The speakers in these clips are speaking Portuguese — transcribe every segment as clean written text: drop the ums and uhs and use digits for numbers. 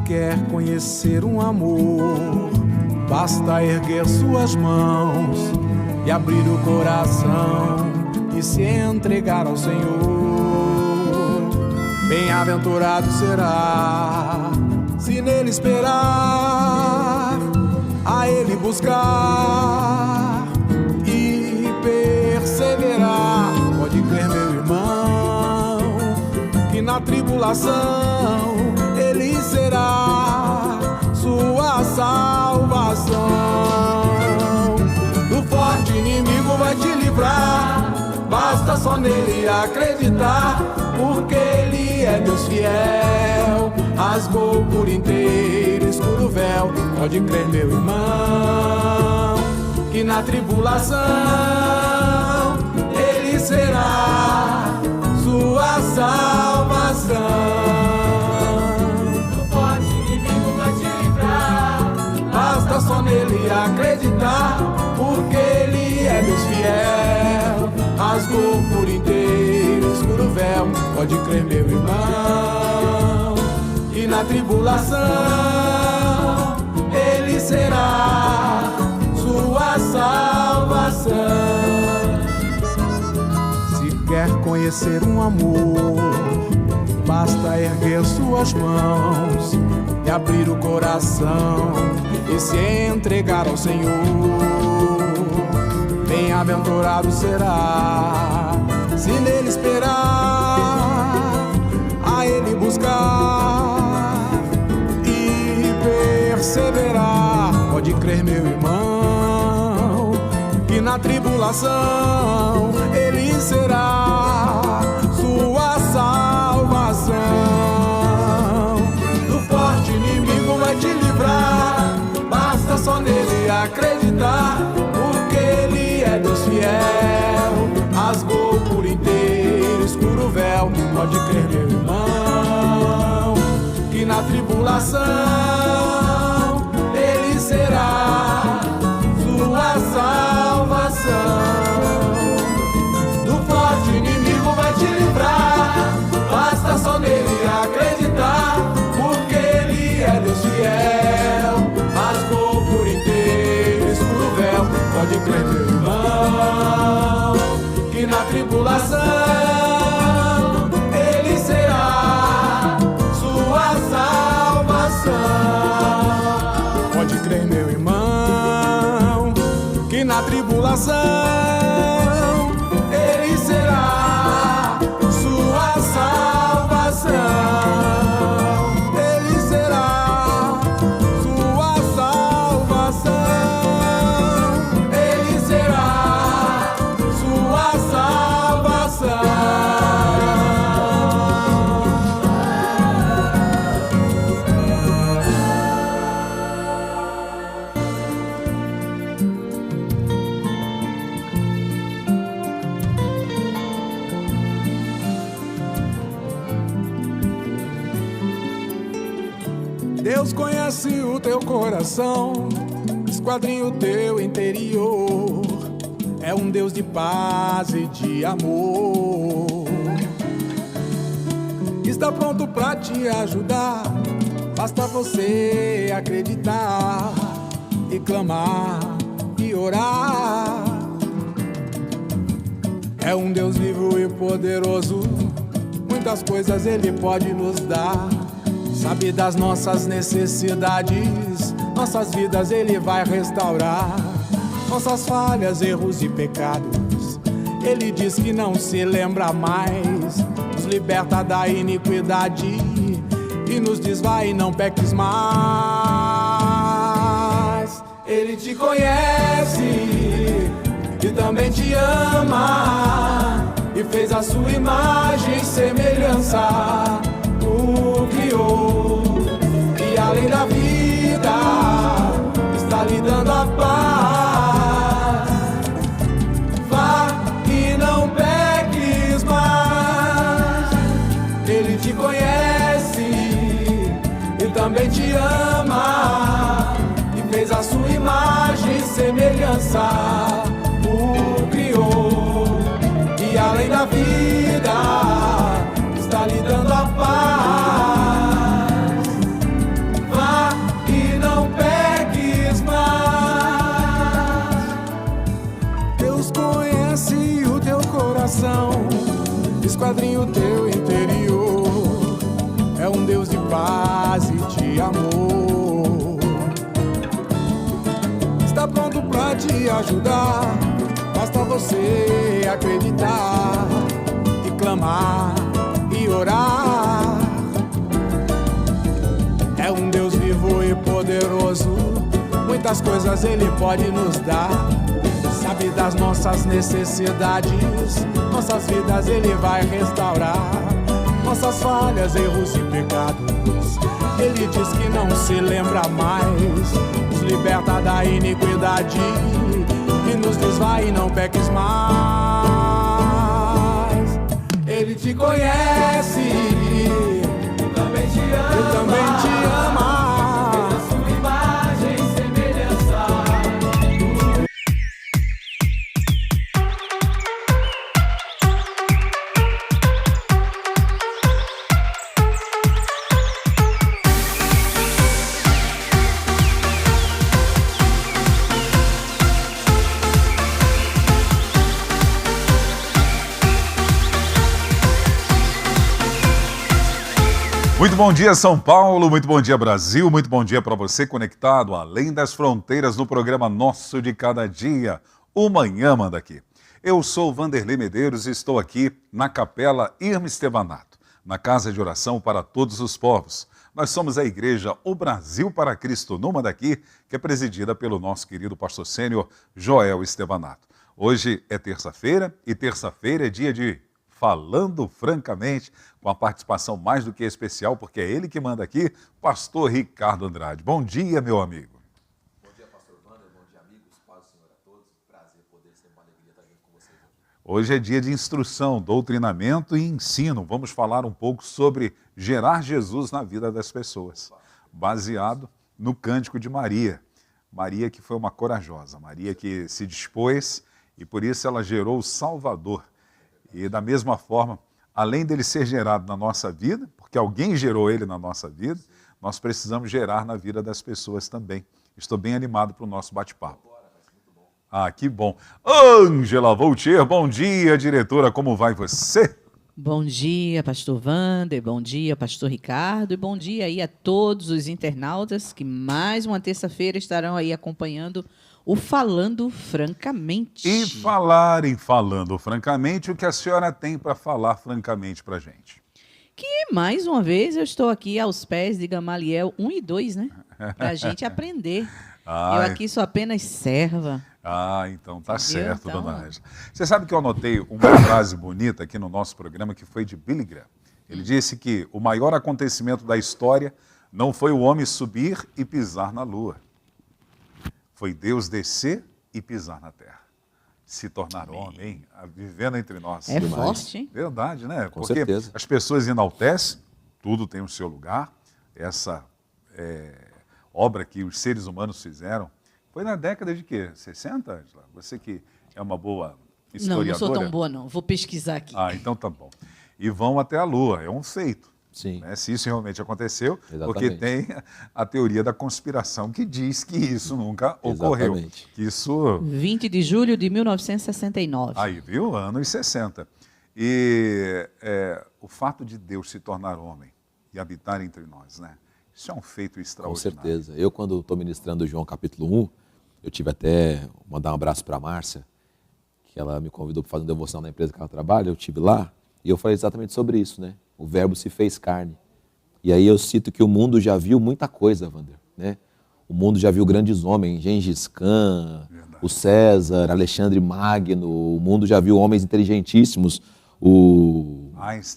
quer conhecer um amor, basta erguer suas mãos e abrir o coração e se entregar ao Senhor. Bem-aventurado será se nele esperar, a ele buscar e perseverar. Pode crer, meu irmão, que na tribulação ele será sua salvação. Do forte inimigo vai te livrar, basta só nele acreditar, porque ele é Deus fiel, rasgou por inteiro o escuro véu. Pode crer, meu irmão, que na tribulação ele será sua salvação. Basta só nele acreditar, porque ele é Deus fiel, rasgou por inteiro o escuro véu. Pode crer, meu irmão, que na tribulação ele será sua salvação. Se quer conhecer um amor, basta erguer suas mãos e abrir o coração e se entregar ao Senhor. Bem-aventurado será se nele esperar, a ele buscar e perseverar. Pode crer, meu irmão, que na tribulação ele será sua salvação. Do forte inimigo vai te livrar, basta só nele acreditar, porque ele é Deus fiel, rasgou por inteiro o escuro véu. Pode crer, meu irmão, que na tribulação ele será sua salvação. Do forte inimigo vai te livrar, basta só nele acreditar, porque ele é Deus fiel, rasgou por inteiro o escuro véu. Pode crer, meu irmão, que na tribulação ele será sua salvação. Pode crer, meu irmão, que na tribulação ele será sua salvação. Ele será sua salvação. Ele será sua salvação. Deus conhece o teu coração, esquadrinha o teu interior. É um Deus de paz e de amor. Está pronto pra te ajudar, basta você acreditar e clamar e orar. É um Deus vivo e poderoso, muitas coisas Ele pode nos dar. Sabe das nossas necessidades, nossas vidas Ele vai restaurar. Nossas falhas, erros e pecados, Ele diz que não se lembra mais. Nos liberta da iniquidade e nos diz: vai e não peques mais. Ele te conhece e também te ama, e fez a sua imagem e semelhança, o criou, e além da vida está lhe dando a paz. Vá e não peques mais. Ele te conhece e também te ama, e fez a sua imagem e semelhança, o criou, e além da vida está lhe dando a paz. coração, esquadrinha o teu interior. É um Deus de paz e de amor. Está pronto pra te ajudar, basta você acreditar e clamar e orar. É um Deus vivo e poderoso, muitas coisas Ele pode nos dar. Sabe das nossas necessidades, nossas vidas Ele vai restaurar. Nossas falhas, erros e pecados, Ele diz que não se lembra mais. Nos liberta da iniquidade e nos diz vai e não peques mais. Ele te conhece, Eu também te amo. eu também te amo. Fez a sua imagem e semelhança. Muito bom dia, São Paulo, muito bom dia, Brasil, muito bom dia para você conectado além das fronteiras no programa Nosso de Cada Dia, o Manhã Manda Aqui. Eu sou Vanderlei Medeiros e estou aqui na Capela Irma Estevanato, na Casa de Oração para Todos os Povos. Nós somos a igreja O Brasil para Cristo no Manda Aqui, que é presidida pelo nosso querido pastor sênior Joel Estevanato. Hoje é terça-feira e terça-feira é dia de Falando Francamente, com a participação mais do que especial, porque é ele que manda aqui, pastor Ricardo Andrade. Bom dia, meu amigo. Bom dia, pastor Wander, bom dia, amigos, paz do Senhor a todos. Prazer poder ser uma alegria estar junto com vocês aqui. Hoje é dia de instrução, doutrinamento e ensino. Vamos falar um pouco sobre gerar Jesus na vida das pessoas, baseado no Cântico de Maria. Maria que foi uma corajosa, Maria que se dispôs e por isso ela gerou o Salvador. E da mesma forma, além dele ser gerado na nossa vida, porque alguém gerou ele na nossa vida, nós precisamos gerar na vida das pessoas também. Estou bem animado para o nosso bate-papo. Ah, que bom. Ângela Voltier, bom dia, diretora, como vai você? Bom dia, pastor Wander, bom dia, pastor Ricardo, e bom dia aí a todos os internautas que mais uma terça-feira estarão aí acompanhando o Falando Francamente. E falar em Falando Francamente, o que a senhora tem para falar francamente para a gente? Que mais uma vez eu estou aqui aos pés de Gamaliel 1 e 2, né? Para a gente aprender. Eu aqui sou apenas serva. Ah, então tá certo, Então, dona Ângela. Você sabe que eu anotei uma frase bonita aqui no nosso programa que foi de Billy Graham. Ele disse que o maior acontecimento da história não foi o homem subir e pisar na lua. Foi Deus descer e pisar na terra. Se tornar homem, vivendo entre nós. É forte, hein? Verdade, né? Com Porque certeza. as pessoas enaltecem, tudo tem o seu lugar. Essa obra que os seres humanos fizeram foi na década de quê? 60, Ângela? Você que é uma boa historiadora. Não sou tão boa não, vou pesquisar aqui. Ah, então tá bom. E vão até a Lua, é um feito. Sim. Né? Se isso realmente aconteceu, Exatamente. porque tem a teoria da conspiração que diz que isso nunca ocorreu. Exatamente. Que isso... 20 de julho de 1969. Aí, viu? Anos 60. E o fato de Deus se tornar homem e habitar entre nós, né? Isso é um feito Com extraordinário. certeza. Eu, quando estou ministrando João capítulo 1, eu tive até mandar um abraço para a Márcia, que ela me convidou para fazer uma devoção na empresa que ela trabalha, eu estive lá, e eu falei exatamente sobre isso, né? O verbo se fez carne. E aí eu cito que o mundo já viu muita coisa, Wander, né? O mundo já viu grandes homens, Gengis Khan, o César, Alexandre Magno, o mundo já viu homens inteligentíssimos, o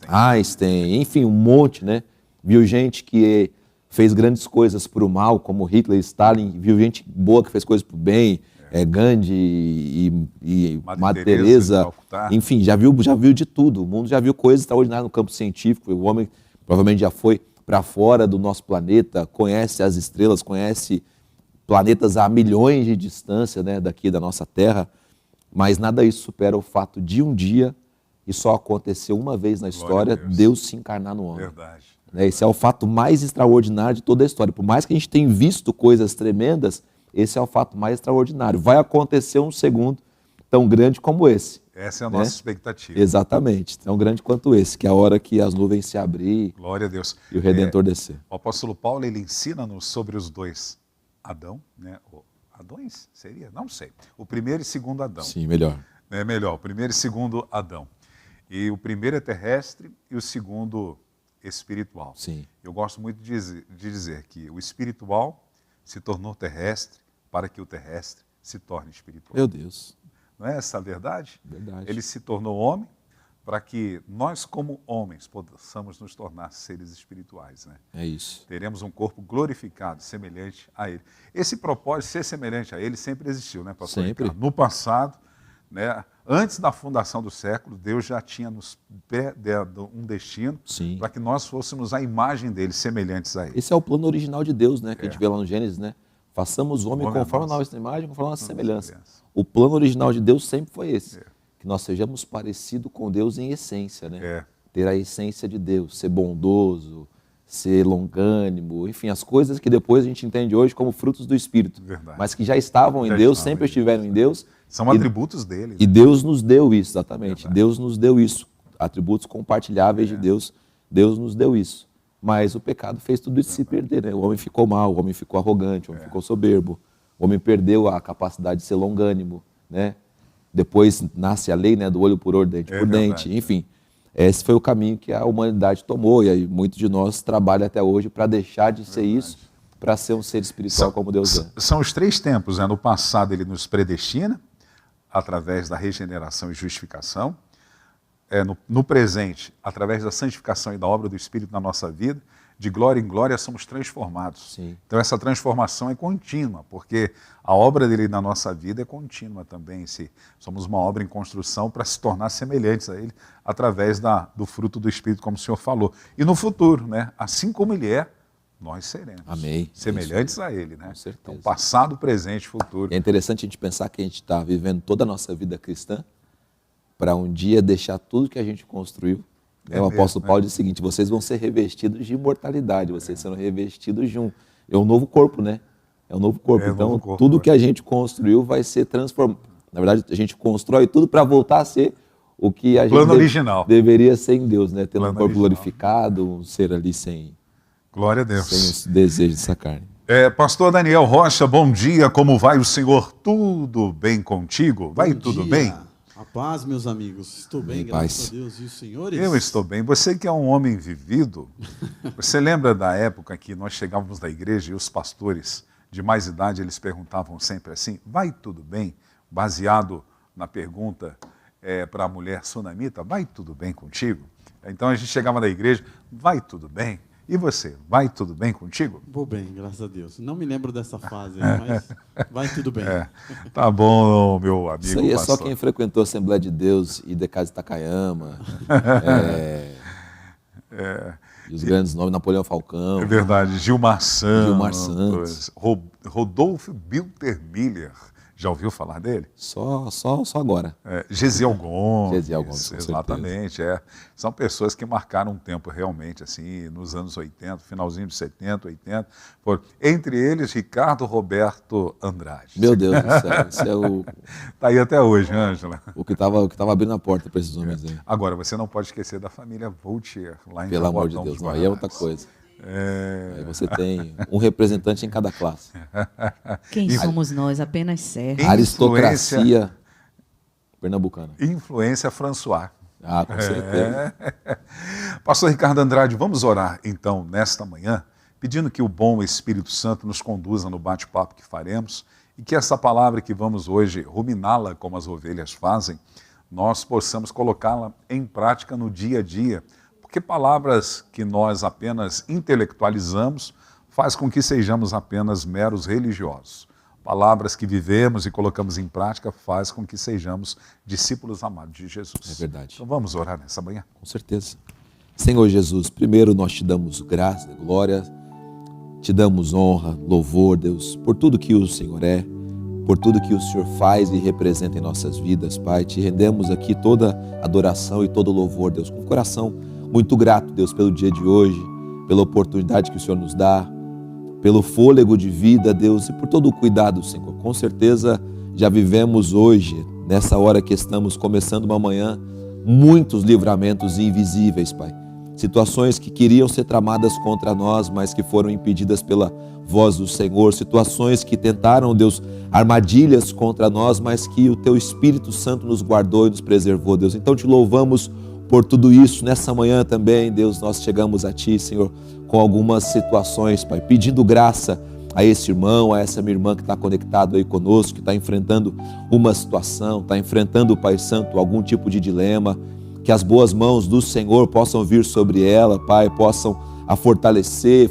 Einstein, enfim, um monte, né? Viu gente que fez grandes coisas para o mal, como Hitler, Stalin, viu gente boa que fez coisas para o bem, Gandhi e Madre Teresa, enfim, já viu de tudo. O mundo já viu coisas extraordinárias no campo científico. O homem provavelmente já foi para fora do nosso planeta, conhece as estrelas, conhece planetas a milhões de distância, né, daqui da nossa Terra, mas nada isso supera o fato de um dia, e só aconteceu uma vez na história, Deus se encarnar no homem. Verdade. Esse é o fato mais extraordinário de toda a história. Por mais que a gente tenha visto coisas tremendas, esse é o fato mais extraordinário. Vai acontecer um segundo tão grande como esse. Essa é a nossa expectativa. Exatamente, tão grande quanto esse, que é a hora que as nuvens se abrir Glória a Deus. e o Redentor descer. O apóstolo Paulo, ele ensina-nos sobre os dois Adão, né? Adões? Seria? Não sei. O primeiro e segundo Adão. Sim, melhor. É melhor, o primeiro e segundo Adão. E o primeiro é terrestre e o segundo espiritual. Sim. Eu gosto muito de dizer que o espiritual se tornou terrestre para que o terrestre se torne espiritual. Meu Deus. Não é essa a verdade? Verdade. Ele se tornou homem para que nós, como homens, possamos nos tornar seres espirituais, né? É isso. Teremos um corpo glorificado, semelhante a Ele. Esse propósito de ser semelhante a Ele sempre existiu, né, pastor Sempre. Ricardo? No passado, né, antes da fundação do século, Deus já tinha nos dado um destino Sim. para que nós fôssemos a imagem dele, semelhantes a Ele. Esse é o plano original de Deus, né? Que a gente vê lá no Gênesis, né? Façamos o homem Homem a conforme a nossa nossa imagem, conforme a nossa semelhança. semelhança. O plano original de Deus sempre foi esse. Que nós sejamos parecidos com Deus em essência, né? É. Ter a essência de Deus, ser bondoso, ser longânimo, enfim, as coisas que depois a gente entende hoje como frutos do Espírito. Verdade. Mas que já estavam Já em Deus, estavam sempre em estiveram em Deus. São atributos dele. E Deus nos deu isso, exatamente. Verdade. Deus nos deu isso. Atributos compartilháveis de Deus. Deus nos deu isso. Mas o pecado fez tudo isso se perder, né? O homem ficou mal, o homem ficou arrogante, o homem ficou soberbo. O homem perdeu a capacidade de ser longânimo, né? Depois nasce a lei, né, do olho por olho, dente por dente. Verdade. Enfim, esse foi o caminho que a humanidade tomou. E aí muitos de nós trabalham até hoje para deixar de ser isso, para ser um ser espiritual como Deus é. São os três tempos, né? No passado ele nos predestina, através da regeneração e justificação. No presente, através da santificação e da obra do Espírito na nossa vida, de glória em glória somos transformados. Sim. Então essa transformação é contínua, porque a obra dele na nossa vida é contínua também. Somos uma obra em construção para se tornar semelhantes a ele, através do fruto do Espírito, como o senhor falou. E no futuro, né? Assim como ele é, nós seremos. Amém. Semelhantes a ele, né? Com certeza. Então, passado, presente e futuro. É interessante a gente pensar que a gente está vivendo toda a nossa vida cristã para um dia deixar tudo que a gente construiu. O apóstolo Paulo diz o seguinte: vocês vão ser revestidos de imortalidade, vocês serão revestidos de é um novo corpo, né? É um novo corpo. Então, novo corpo, tudo que a gente construiu vai ser transformado. Na verdade, a gente constrói tudo para voltar a ser o que a Plano gente original. deveria ser em Deus, né? Tendo um Plano corpo original. glorificado, um ser ali sem Glória a Deus. os desejos dessa carne. Pastor Daniel Rocha, bom dia, como vai o senhor? Tudo bem contigo? Vai Bom tudo dia. bem? A paz, meus amigos. Estou bem, Em graças paz. a Deus. E os senhores? Eu estou bem. Você que é um homem vivido, você lembra da época que nós chegávamos da igreja e os pastores de mais idade, eles perguntavam sempre assim, vai tudo bem? Baseado na pergunta para a mulher sunamita, vai tudo bem contigo? Então a gente chegava da igreja, vai tudo bem? E você, vai tudo bem contigo? Vou bem, graças a Deus. Não me lembro dessa fase, mas vai tudo bem. Tá bom, meu amigo Isso aí é pastor. só quem frequentou a Assembleia de Deus e de Casa de Takayama. E os grandes nomes, Napoleão Falcão. É verdade, Gilmar Santos. Gilmar Santos. Rodolfo Bilter Miller. Já ouviu falar dele? Só agora. Gesiel Gomes. Gesiel Gomes, com exatamente. São pessoas que marcaram um tempo realmente, assim, nos anos 80, finalzinho de 70, 80. Entre eles, Ricardo Roberto Andrade. Meu Deus do céu, isso é Está aí até hoje, Ângela. o que tava abrindo a porta para esses homens aí. Agora, você não pode esquecer da família Voltier, lá em Pelo amor de Jabotão Deus, dos não, aí é outra Guararapes. coisa. Aí você tem um representante em cada classe. Quem somos nós? Apenas servos. Aristocracia pernambucana. Influência François. Ah, com certeza. Pastor Ricardo Andrade, vamos orar então nesta manhã, pedindo que o bom Espírito Santo nos conduza no bate-papo que faremos e que essa palavra que vamos hoje ruminá-la como as ovelhas fazem, nós possamos colocá-la em prática no dia a dia, porque palavras que nós apenas intelectualizamos faz com que sejamos apenas meros religiosos. Palavras que vivemos e colocamos em prática faz com que sejamos discípulos amados de Jesus. É verdade. Então vamos orar nessa manhã. Com certeza. Senhor Jesus, primeiro nós te damos graça, glória, te damos honra, louvor, Deus, por tudo que o Senhor é, por tudo que o Senhor faz e representa em nossas vidas, Pai. Te rendemos aqui toda adoração e todo louvor, Deus, com o coração muito grato, Deus, pelo dia de hoje, pela oportunidade que o Senhor nos dá, pelo fôlego de vida, Deus, e por todo o cuidado, Senhor. Com certeza já vivemos hoje, nessa hora que estamos começando uma manhã, muitos livramentos invisíveis, Pai. Situações que queriam ser tramadas contra nós, mas que foram impedidas pela voz do Senhor. Situações que tentaram, Deus, armadilhas contra nós, mas que o Teu Espírito Santo nos guardou e nos preservou, Deus. Então te louvamos por tudo isso. Nessa manhã também, Deus, nós chegamos a Ti, Senhor, com algumas situações, Pai, pedindo graça a esse irmão, a essa minha irmã que está conectado aí conosco, que está enfrentando uma situação, está enfrentando, Pai Santo, algum tipo de dilema, que as boas mãos do Senhor possam vir sobre ela, Pai, possam a fortalecer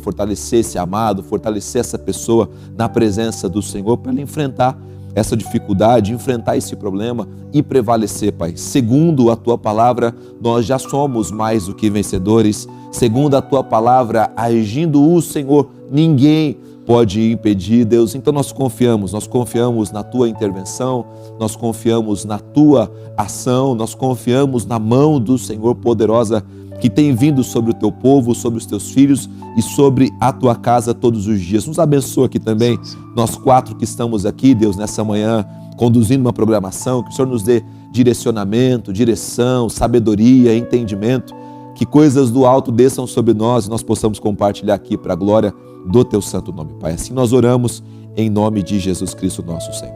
esse amado, fortalecer essa pessoa na presença do Senhor, para ela enfrentar essa dificuldade, enfrentar esse problema e prevalecer, Pai. Segundo a Tua palavra, nós já somos mais do que vencedores. Segundo a Tua palavra, agindo o Senhor, ninguém pode impedir, Deus. Então nós confiamos na Tua intervenção, nós confiamos na Tua ação, nós confiamos na mão do Senhor poderosa que tem vindo sobre o Teu povo, sobre os Teus filhos e sobre a Tua casa todos os dias. Nos abençoa aqui também, nós 4 que estamos aqui, Deus, nessa manhã, conduzindo uma programação, que o Senhor nos dê direcionamento, direção, sabedoria, entendimento, que coisas do alto desçam sobre nós e nós possamos compartilhar aqui para a glória do Teu santo nome, Pai. Assim nós oramos em nome de Jesus Cristo, nosso Senhor.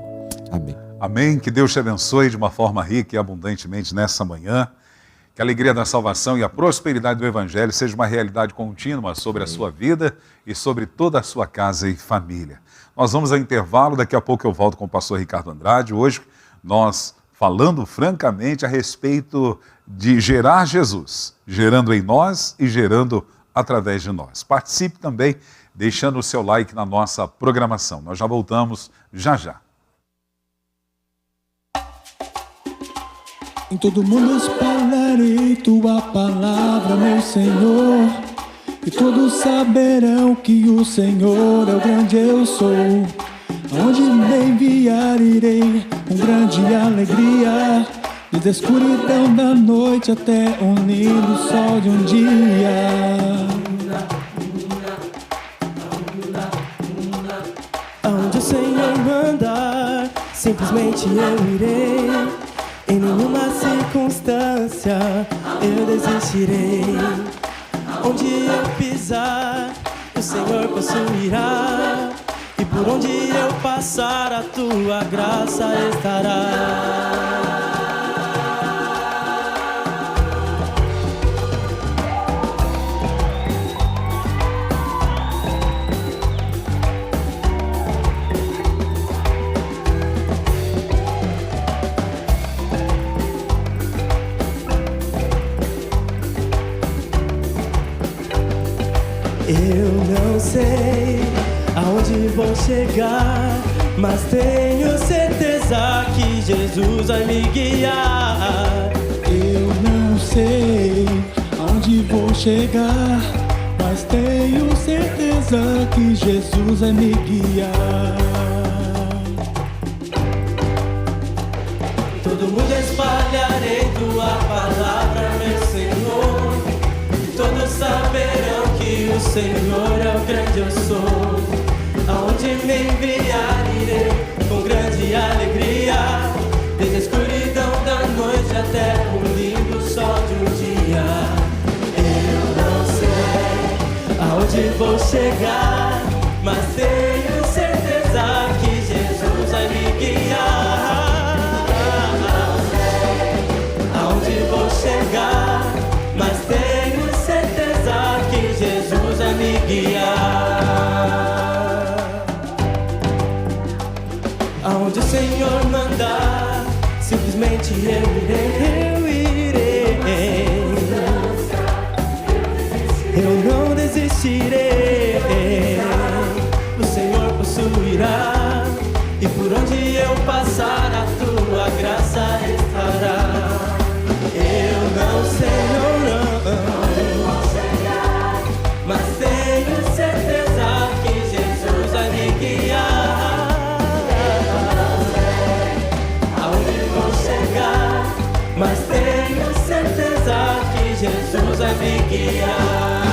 Amém. Amém. Que Deus te abençoe de uma forma rica e abundantemente nessa manhã. Que a alegria da salvação e a prosperidade do Evangelho seja uma realidade contínua sobre a sua vida e sobre toda a sua casa e família. Nós vamos ao intervalo, daqui a pouco eu volto com o pastor Ricardo Andrade. Hoje nós falando francamente a respeito de gerar Jesus, gerando em nós e gerando através de nós. Participe também deixando o seu like na nossa programação. Nós já voltamos já. Em todo mundo espalharei Tua palavra, meu Senhor, e todos saberão que o Senhor é o grande eu sou. Aonde me enviar irei com grande alegria, desde a escuridão da noite até o lindo sol de um dia. Aonde o Senhor mandar, simplesmente eu irei. Em nenhuma circunstância eu desistirei. Onde eu pisar, o Senhor possuirá. E por onde eu passar, a Tua graça estará. Eu não sei aonde vou chegar, mas tenho certeza que Jesus vai me guiar. Eu não sei aonde vou chegar, mas tenho certeza que Jesus vai me guiar. Todo mundo espalharei Tua palavra, meu Senhor, e todos saberão que o Senhor é o grande eu sou. Aonde me enviar irei com grande alegria, desde a escuridão da noite até o lindo sol de um dia. Eu não sei aonde vou chegar, mas tenho certeza que Jesus vai me guiar. Não sei aonde vou chegar, mas tenho certeza que Jesus vai me guiar. Aonde o Senhor mandar, simplesmente eu irei. Eu não desistirei. O Senhor possuirá, e por onde eu passar, a Tua graça estará. Eu não sei, não, mas tenho certeza que Jesus vai me guiar. Aonde vou chegar, mas tenho certeza que Jesus vai me guiar.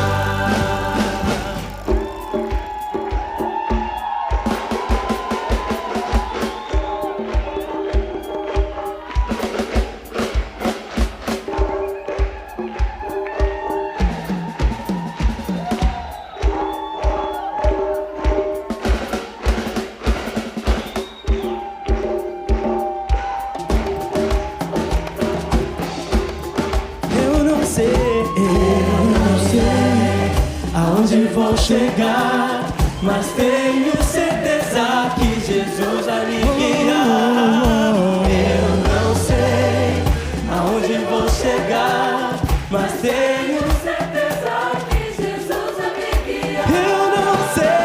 aonde vou chegar, mas tenho certeza que Jesus vai me guiar. Eu não sei aonde vou chegar, mas tenho certeza que Jesus vai me guiar. Eu não sei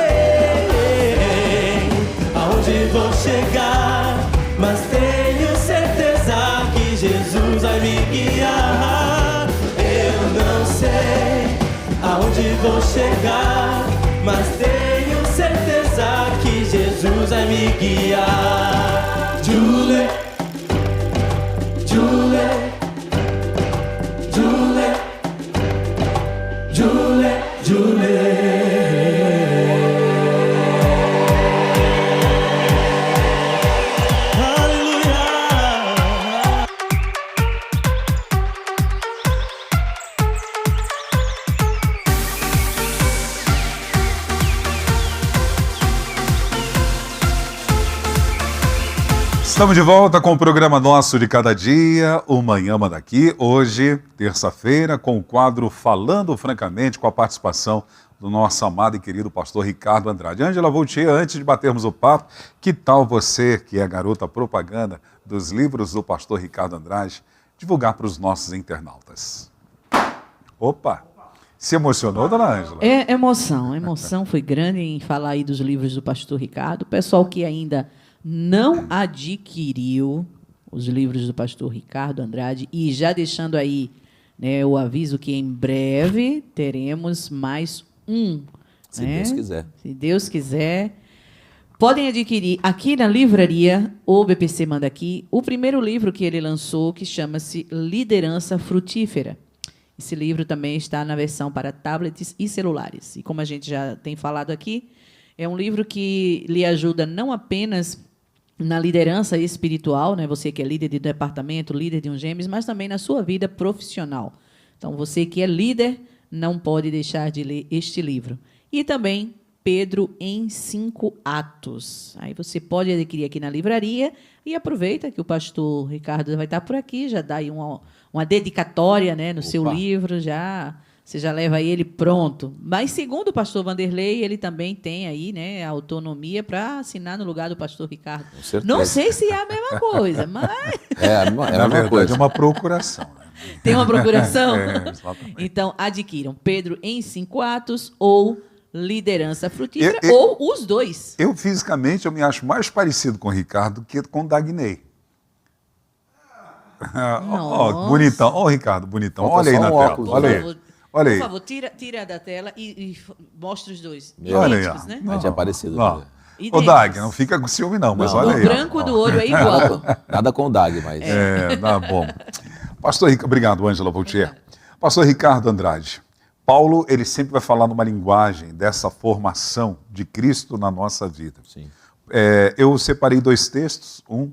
aonde vou chegar, mas tenho certeza que Jesus vai me guiar. Eu não sei aonde vou chegar, mas tenho certeza que Jesus vai me guiar. Julie, Julie, Julie, Julie, Julie. Estamos de volta com o programa nosso de cada dia, o Manhã Manda Aqui. Hoje, terça-feira, com o quadro Falando Francamente, com a participação do nosso amado e querido pastor Ricardo Andrade. Ângela Voltier, antes de batermos o papo, que tal você, que é garota propaganda dos livros do pastor Ricardo Andrade, divulgar para os nossos internautas? Opa! Se emocionou, dona Ângela? É emoção. A emoção foi grande em falar aí dos livros do pastor Ricardo. O pessoal que ainda não adquiriu os livros do pastor Ricardo Andrade, e já deixando aí, né, o aviso que em breve teremos mais um. Se Deus quiser. Se Deus quiser. Podem adquirir aqui na livraria, o BPC Manda Aqui, o primeiro livro que ele lançou, que chama-se Liderança Frutífera. Esse livro também está na versão para tablets e celulares. E como a gente já tem falado aqui, é um livro que lhe ajuda não apenas na liderança espiritual, né? Você que é líder de departamento, líder de um Gêmeos, mas também na sua vida profissional. Então, você que é líder, não pode deixar de ler este livro. E também Pedro em 5 atos. Aí você pode adquirir aqui na livraria e aproveita que o pastor Ricardo vai estar por aqui, já dá aí uma dedicatória, né, no seu livro, você já leva ele pronto. Mas, segundo o pastor Vanderlei, ele também tem aí, né, a autonomia para assinar no lugar do pastor Ricardo. Com certeza. Não sei se é a mesma coisa, mas... Na verdade, é uma procuração. Né? Tem uma procuração? Exatamente. Então, adquiram Pedro em 5 atos ou Liderança Frutífera, ou os dois. Eu, fisicamente, eu me acho mais parecido com o Ricardo que com o Dagney. Bonitão. Ó, Ricardo, bonitão. Falta Olha aí só na um tela. óculos, Olha né? aí. Olha aí. Por favor, tira da tela e mostra os dois. Olha aí, Idênticos, ó. né? A gente é parecido. Não. né? Ô, Idênticos. Dag, não fica com ciúme não, mas Não, olha O aí. ó. branco do olho é igual. Nada com o Dag, mas... Tá bom. Pastor Ricardo, obrigado, Ângela Voltier. Pastor Ricardo Andrade, Paulo, ele sempre vai falar numa linguagem dessa formação de Cristo na nossa vida. Sim. Eu separei 2 textos, um,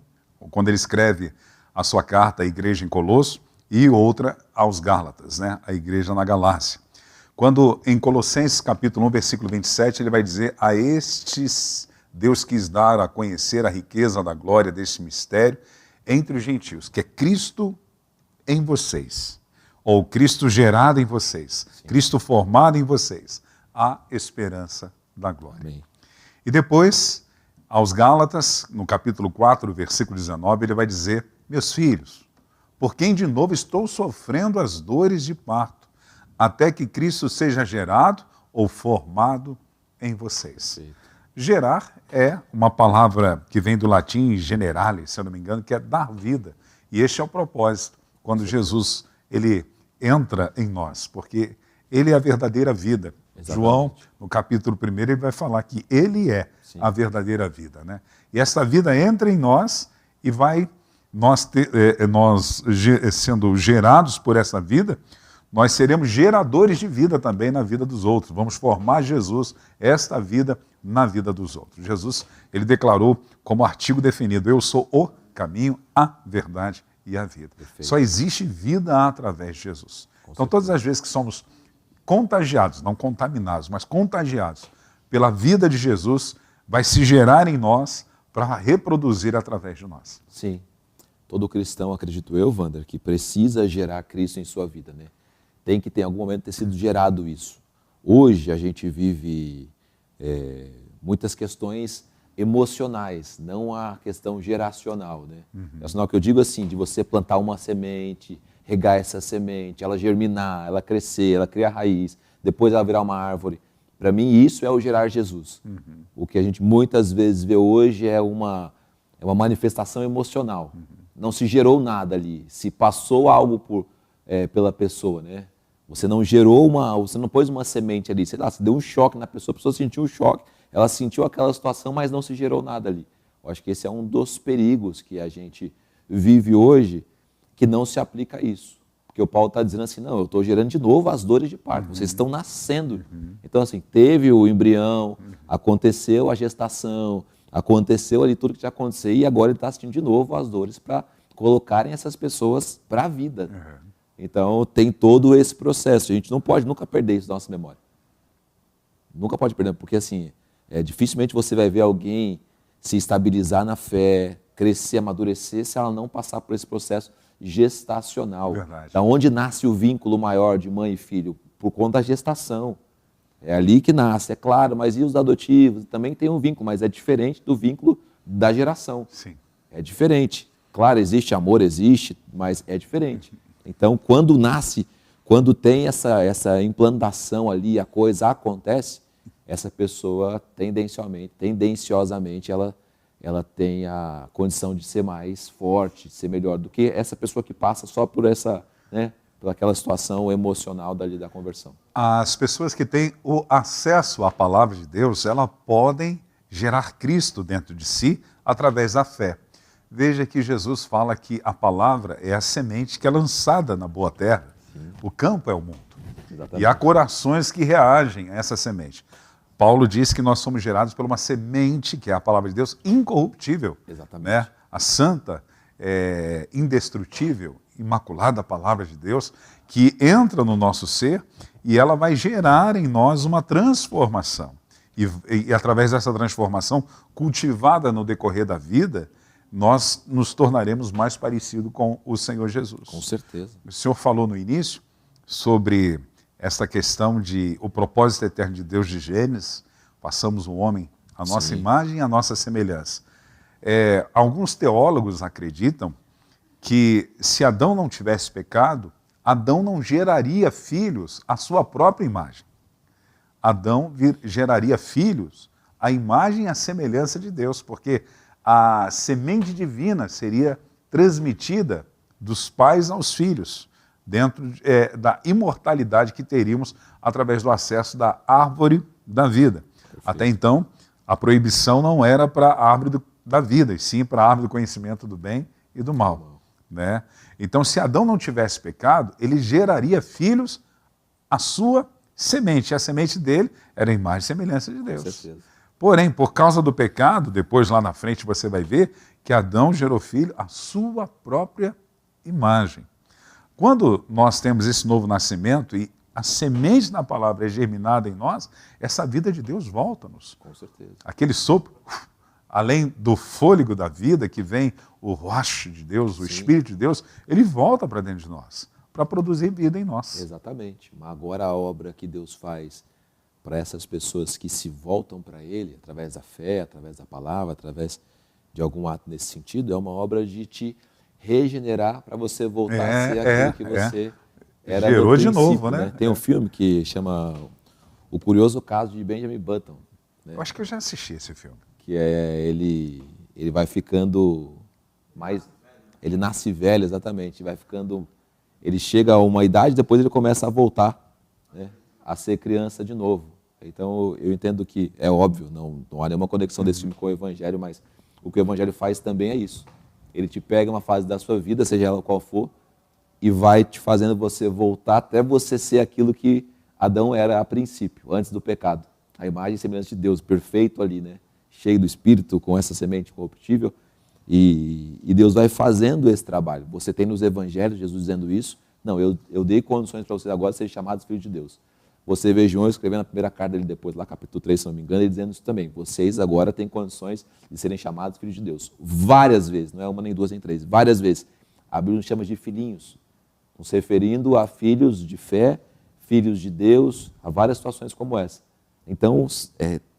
quando ele escreve a sua carta à igreja em Colosso, e outra aos Gálatas, né? A igreja na Galácia. Quando em Colossenses capítulo 1, versículo 27, ele vai dizer: a estes Deus quis dar a conhecer a riqueza da glória deste mistério entre os gentios, que é Cristo em vocês, ou Cristo gerado em vocês, sim, Cristo formado em vocês, a esperança da glória. Amém. E depois, aos Gálatas, no capítulo 4, versículo 19, ele vai dizer: meus filhos, por quem de novo estou sofrendo as dores de parto, até que Cristo seja gerado ou formado em vocês. Perfeito. Gerar é uma palavra que vem do latim generale, se eu não me engano, que é dar vida. E este é o propósito, quando Jesus ele entra em nós, porque ele é a verdadeira vida. Exatamente. João, no capítulo 1, ele vai falar que ele é, sim, a verdadeira vida, né? E essa vida entra em nós e vai, nós sendo gerados por essa vida, nós seremos geradores de vida também na vida dos outros. Vamos formar Jesus, esta vida, na vida dos outros. Jesus, ele declarou como artigo definido: eu sou o caminho, a verdade e a vida. Perfeito. Só existe vida através de Jesus. Então, todas as vezes que somos contagiados, não contaminados, mas contagiados pela vida de Jesus, vai se gerar em nós para reproduzir através de nós. Sim. Todo cristão, acredito eu, Wander, que precisa gerar Cristo em sua vida, né? Tem que ter, em algum momento, ter sido gerado isso. Hoje a gente vive muitas questões emocionais, não a questão geracional, né? Geracional que eu digo assim, de você plantar uma semente, regar essa semente, ela germinar, ela crescer, ela criar raiz, depois ela virar uma árvore. Para mim isso é o gerar Jesus. O que a gente muitas vezes vê hoje é uma manifestação emocional. Não se gerou nada ali, se passou algo pela pessoa, né? Você não gerou você não pôs uma semente ali, sei lá, você deu um choque na pessoa, a pessoa sentiu um choque, ela sentiu aquela situação, mas não se gerou nada ali. Eu acho que esse é um dos perigos que a gente vive hoje, que não se aplica a isso. Porque o Paulo está dizendo assim, não, eu estou gerando de novo as dores de parto, vocês estão nascendo. Então assim, teve o embrião, aconteceu a gestação, aconteceu ali tudo que tinha acontecido e agora ele está sentindo de novo as dores para colocarem essas pessoas para a vida. Então tem todo esse processo, a gente não pode nunca perder isso da nossa memória. Nunca pode perder, porque assim, dificilmente você vai ver alguém se estabilizar na fé, crescer, amadurecer, se ela não passar por esse processo gestacional. Verdade. Da onde nasce o vínculo maior de mãe e filho? Por conta da gestação. É ali que nasce, é claro, mas e os adotivos? Também tem um vínculo, mas é diferente do vínculo da geração. Sim. É diferente. Claro, existe amor, existe, mas é diferente. Então, quando nasce, quando tem essa implantação ali, a coisa acontece, essa pessoa tendenciosamente, ela tem a condição de ser mais forte, de ser melhor do que essa pessoa que passa só por por aquela situação emocional dali da conversão. As pessoas que têm o acesso à palavra de Deus, elas podem gerar Cristo dentro de si através da fé. Veja que Jesus fala que a palavra é a semente que é lançada na boa terra. O campo é o mundo. Exatamente. E há corações que reagem a essa semente. Paulo diz que nós somos gerados por uma semente, que é a palavra de Deus, incorruptível. Exatamente. Né? A santa, indestrutível, imaculada palavra de Deus, que entra no nosso ser e ela vai gerar em nós uma transformação. E através dessa transformação, cultivada no decorrer da vida, nós nos tornaremos mais parecidos com o Senhor Jesus. Com certeza. O Senhor falou no início sobre essa questão de o propósito eterno de Deus de Gênesis, passamos o homem à nossa imagem e à nossa semelhança. Alguns teólogos acreditam que se Adão não tivesse pecado, Adão não geraria filhos à sua própria imagem. Adão geraria filhos à imagem e à semelhança de Deus, porque a semente divina seria transmitida dos pais aos filhos, dentro da imortalidade que teríamos através do acesso da árvore da vida. Perfeito. Até então, a proibição não era para a árvore da vida, e sim para a árvore do conhecimento do bem e do mal. Né? Então, se Adão não tivesse pecado, ele geraria filhos à sua semente. E a semente dele era a imagem e semelhança de Deus. Com certeza. Porém, por causa do pecado, depois lá na frente você vai ver que Adão gerou filho à sua própria imagem. Quando nós temos esse novo nascimento e a semente da palavra é germinada em nós, essa vida de Deus volta-nos. Com certeza. Aquele sopro, além do fôlego da vida que vem, o rocho de Deus, o Espírito de Deus, ele volta para dentro de nós, para produzir vida em nós. Exatamente. Mas agora a obra que Deus faz para essas pessoas que se voltam para Ele, através da fé, através da palavra, através de algum ato nesse sentido, é uma obra de te regenerar para você voltar a ser aquilo que você era no Gerou de princípio, novo, né? Tem um filme que chama O Curioso Caso de Benjamin Button. Né? Eu acho que eu já assisti esse filme. Que ele vai ficando mais... Ele nasce velho, exatamente. Ele chega a uma idade, depois ele começa a voltar, né, a ser criança de novo. Então, eu entendo que, é óbvio, não há nenhuma conexão desse filme com o Evangelho, mas o que o Evangelho faz também é isso. Ele te pega uma fase da sua vida, seja ela qual for, e vai te fazendo você voltar até você ser aquilo que Adão era a princípio, antes do pecado. A imagem e semelhança de Deus, perfeito ali, né? Cheio do Espírito, com essa semente corruptível. E Deus vai fazendo esse trabalho. Você tem nos Evangelhos Jesus dizendo isso. Não, eu dei condições para vocês agora serem chamados filhos de Deus. Você vê João escrevendo na primeira carta dele depois, lá capítulo 3, se não me engano, ele dizendo isso também. Vocês agora têm condições de serem chamados filhos de Deus. Várias vezes, não é uma, nem duas, nem três. Várias vezes. A Bíblia nos chama de filhinhos, nos referindo a filhos de fé, filhos de Deus, há várias situações como essa. Então,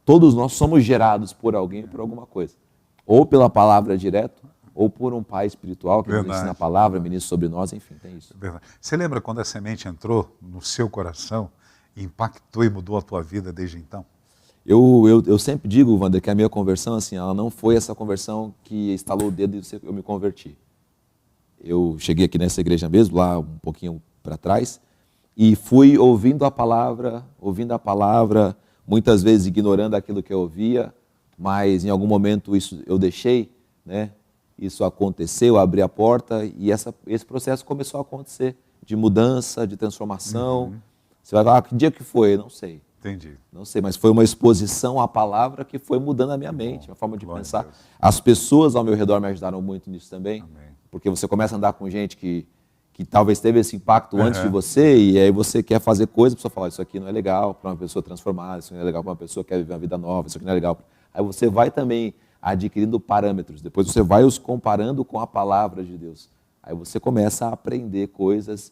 todos nós somos gerados por alguém ou por alguma coisa. Ou pela palavra direto, ou por um pai espiritual que nos ensina a palavra, ministra sobre nós, enfim, tem isso. Verdade. Você lembra quando a semente entrou no seu coração, impactou e mudou a tua vida desde então? Eu sempre digo, Wander, que a minha conversão, assim, ela não foi essa conversão que estalou o dedo e eu me converti. Eu cheguei aqui nessa igreja mesmo, lá um pouquinho para trás, e fui ouvindo a palavra, muitas vezes ignorando aquilo que eu ouvia, mas em algum momento isso eu deixei, né? Isso aconteceu, eu abri a porta e esse processo começou a acontecer, de mudança, de transformação. Você vai falar, que dia que foi? Não sei. Entendi. Não sei, mas foi uma exposição à palavra que foi mudando a minha mente, a forma de pensar. As pessoas ao meu redor me ajudaram muito nisso também, porque você começa a andar com gente que talvez teve esse impacto antes de você, e aí você quer fazer coisa, a pessoa fala, isso aqui não é legal para uma pessoa transformada, isso não é legal para uma pessoa que quer viver uma vida nova, isso aqui não é legal. Aí você vai também adquirindo parâmetros, depois você vai os comparando com a palavra de Deus. Aí você começa a aprender coisas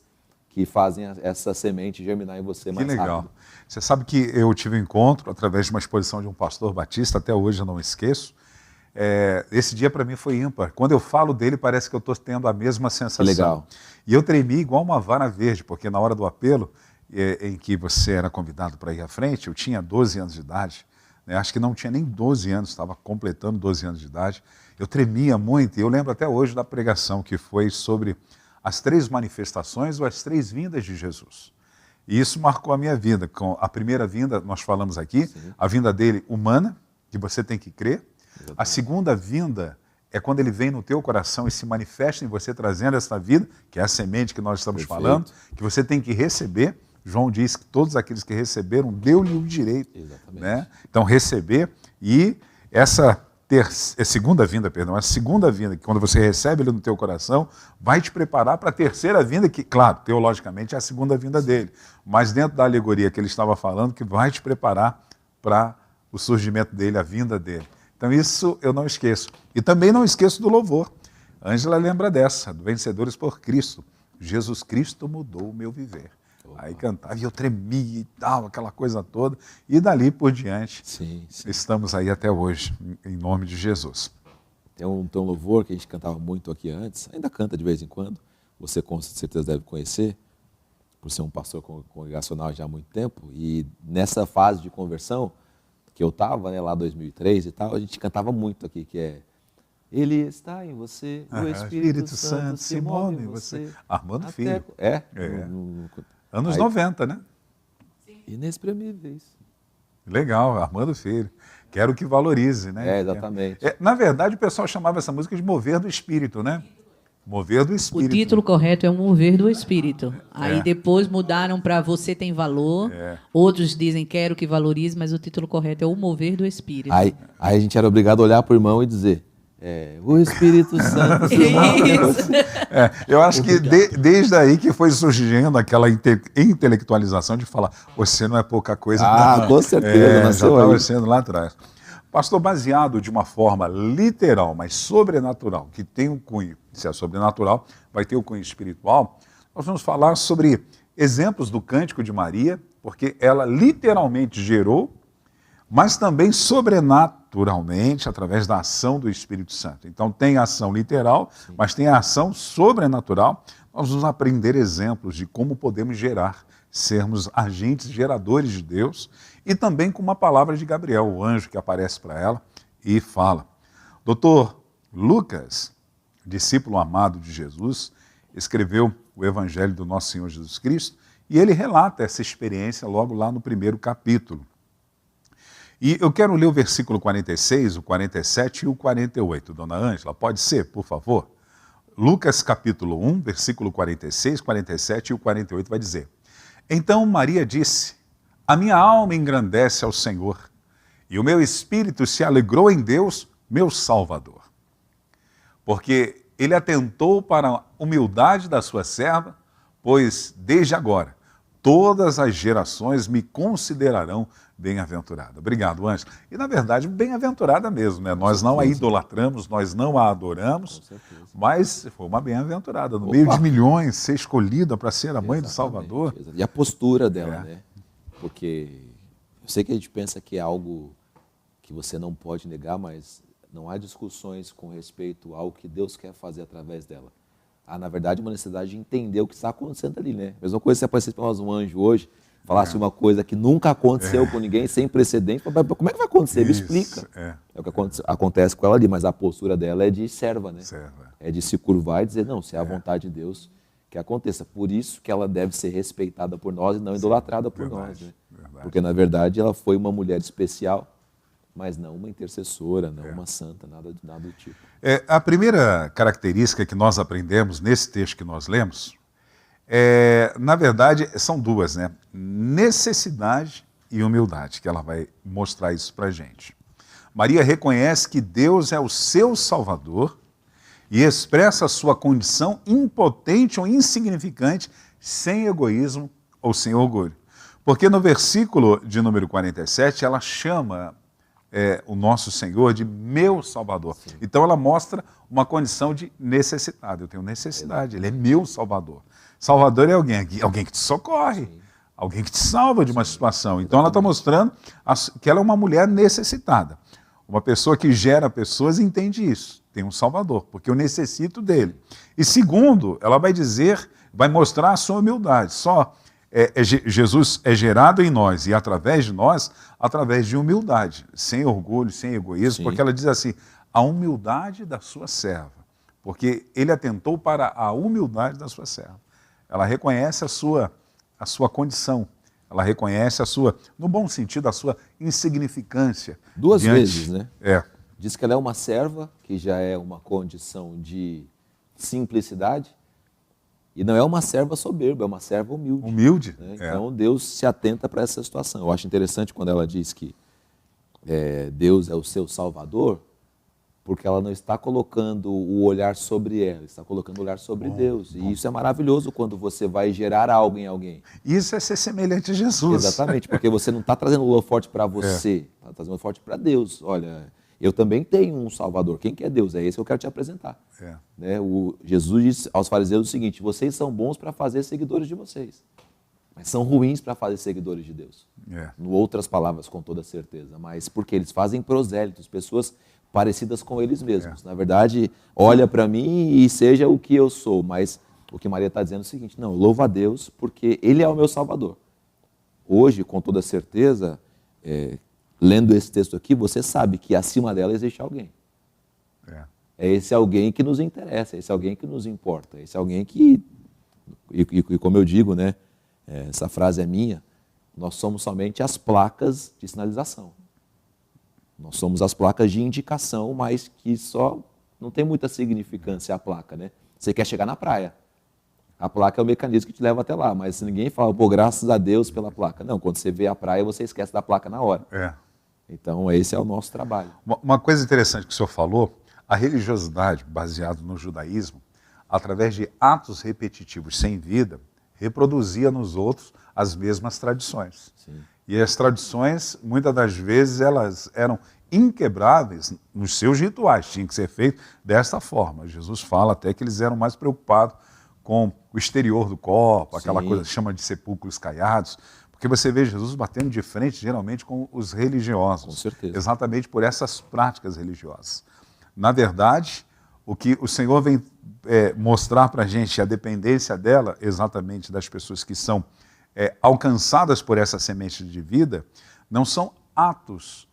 que fazem essa semente germinar em você mais rápido. Que legal. Você sabe que eu tive um encontro através de uma exposição de um pastor batista, até hoje eu não esqueço. Esse dia para mim foi ímpar. Quando eu falo dele, parece que eu estou tendo a mesma sensação. Que legal. E eu tremi igual uma vara verde, porque na hora do apelo, em que você era convidado para ir à frente, eu tinha 12 anos de idade, né? Acho que não tinha nem 12 anos, estava completando 12 anos de idade. Eu tremia muito, e eu lembro até hoje da pregação que foi sobre as 3 manifestações ou as 3 vindas de Jesus. E isso marcou a minha vida. Com a primeira vinda, nós falamos aqui, a vinda dele humana, que você tem que crer. Exatamente. A segunda vinda é quando ele vem no teu coração e se manifesta em você, trazendo essa vida, que é a semente que nós estamos falando, que você tem que receber. João diz que todos aqueles que receberam, deu-lhe o direito. Exatamente. Né? Então, receber, e essa segunda vinda, que quando você recebe ele no teu coração, vai te preparar para a terceira vinda, que, claro, teologicamente é a segunda vinda dele, mas dentro da alegoria que ele estava falando, que vai te preparar para o surgimento dele, a vinda dele. Então isso eu não esqueço. E também não esqueço do louvor. Ângela lembra dessa, do Vencedores por Cristo. Jesus Cristo mudou o meu viver. Aí cantava e eu tremia e tal, aquela coisa toda. E dali por diante, estamos aí até hoje, em nome de Jesus. Tem um louvor que a gente cantava muito aqui antes, ainda canta de vez em quando, você com certeza deve conhecer, por ser um pastor congregacional já há muito tempo, e nessa fase de conversão que eu estava, né, lá em 2003 e tal, a gente cantava muito aqui, que é Ele está em você, o Espírito Santo se move em você. Armando Filho. Anos aí, 90, né? Inexprimíveis. Legal, Armando Filho. Quero que valorize, né? Exatamente. Na verdade, o pessoal chamava essa música de Mover do Espírito, né? Mover do Espírito. O título correto é o Mover do Espírito. Aí depois mudaram para Você Tem Valor. Outros dizem Quero que valorize, mas o título correto é o Mover do Espírito. Aí a gente era obrigado a olhar para o irmão e dizer... o Espírito Santo se move. Eu acho que desde aí que foi surgindo aquela intelectualização de falar, você não é pouca coisa. Não. Com certeza. Já estava sendo lá atrás. Pastor, baseado de uma forma literal, mas sobrenatural, que tem um cunho, se é sobrenatural, vai ter o cunho espiritual, nós vamos falar sobre exemplos do Cântico de Maria, porque ela literalmente gerou, mas também sobrenaturalmente, através da ação do Espírito Santo. Então tem a ação literal, mas tem a ação sobrenatural. Nós vamos aprender exemplos de como podemos gerar, sermos agentes geradores de Deus, e também com uma palavra de Gabriel, o anjo que aparece para ela e fala. Doutor Lucas, discípulo amado de Jesus, escreveu o Evangelho do nosso Senhor Jesus Cristo, e ele relata essa experiência logo lá no primeiro capítulo. E eu quero ler o versículo 46, o 47 e o 48. Dona Ângela, pode ser, por favor? Lucas capítulo 1, versículo 46, 47 e o 48 vai dizer: Então Maria disse, a minha alma engrandece ao Senhor, e o meu espírito se alegrou em Deus, meu Salvador. Porque ele atentou para a humildade da sua serva, pois desde agora todas as gerações me considerarão bem-aventurada. Obrigado, Ângela. E, na verdade, bem-aventurada mesmo, né? Nós não a idolatramos, nós não a adoramos, mas foi uma bem-aventurada. No meio de milhões, ser escolhida para ser a mãe do Salvador. E a postura dela, né? Porque eu sei que a gente pensa que é algo que você não pode negar, mas não há discussões com respeito ao que Deus quer fazer através dela. Há, na verdade, uma necessidade de entender o que está acontecendo ali, né? Mesma coisa se aparecesse para nós um anjo hoje, falasse uma coisa que nunca aconteceu com ninguém, sem precedente, como é que vai acontecer? Me explica. É o que acontece com ela ali, mas a postura dela é de serva, né? É de se curvar e dizer, não, se é a vontade de Deus, que aconteça. Por isso que ela deve ser respeitada por nós e não idolatrada por nós, né? Porque, na verdade, ela foi uma mulher especial, mas não uma intercessora, não uma santa, nada do tipo. A primeira característica que nós aprendemos nesse texto que nós lemos, na verdade, são duas, né? Necessidade e humildade, que ela vai mostrar isso para a gente. Maria reconhece que Deus é o seu Salvador e expressa a sua condição impotente ou insignificante, sem egoísmo ou sem orgulho. Porque no versículo de número 47, ela chama o nosso Senhor de meu Salvador. Sim. Então ela mostra uma condição de necessidade. Eu tenho necessidade, Ele é meu Salvador. Salvador é alguém que te socorre, alguém que te salva de uma situação. Então ela está mostrando que ela é uma mulher necessitada. Uma pessoa que gera pessoas entende isso. Tem um Salvador, porque eu necessito dele. E segundo, ela vai mostrar a sua humildade. Jesus é gerado em nós e através de nós, através de humildade, sem orgulho, sem egoísmo, porque ela diz assim, a humildade da sua serva, porque ele atentou para a humildade da sua serva. Ela reconhece a sua condição, ela reconhece no bom sentido, a sua insignificância. Duas vezes, né? Diz que ela é uma serva, que já é uma condição de simplicidade, e não é uma serva soberba, é uma serva humilde. Humilde. Né? Então Deus se atenta para essa situação. Eu acho interessante quando ela diz que Deus é o seu Salvador, porque ela não está colocando o olhar sobre ela, está colocando o olhar sobre Deus. E isso é maravilhoso quando você vai gerar algo em alguém. Isso é ser semelhante a Jesus. Exatamente, porque você não está trazendo o holofote para você, está trazendo o holofote para Deus. Olha, eu também tenho um Salvador. Quem que é Deus? É esse que eu quero te apresentar. Né? Jesus disse aos fariseus o seguinte, vocês são bons para fazer seguidores de vocês, mas são ruins para fazer seguidores de Deus. Em outras palavras, com toda certeza. Mas porque eles fazem prosélitos, pessoas parecidas com eles mesmos. Na verdade, olha para mim e seja o que eu sou. Mas o que Maria está dizendo é o seguinte, não, louva a Deus porque Ele é o meu Salvador. Hoje, com toda certeza, lendo esse texto aqui, você sabe que acima dela existe alguém. É esse alguém que nos interessa, é esse alguém que nos importa, é esse alguém que, e como eu digo, né, essa frase é minha, nós somos somente as placas de sinalização. Nós somos as placas de indicação, mas que só não tem muita significância a placa, né? Você quer chegar na praia. A placa é o mecanismo que te leva até lá, mas ninguém fala, pô, graças a Deus pela placa. Não, quando você vê a praia, você esquece da placa na hora. Então, esse é o nosso trabalho. Uma coisa interessante que o senhor falou, a religiosidade, baseada no judaísmo, através de atos repetitivos sem vida, reproduzia nos outros as mesmas tradições. E as tradições, muitas das vezes, elas eram inquebráveis nos seus rituais, tinha que ser feito desta forma. Jesus fala até que eles eram mais preocupados com o exterior do corpo, aquela coisa que chama de sepulcros caiados, porque você vê Jesus batendo de frente, geralmente, com os religiosos. Com certeza. Exatamente por essas práticas religiosas. Na verdade, o que o Senhor vem mostrar para a gente, a dependência dela, exatamente das pessoas que são alcançadas por essa semente de vida, não são atos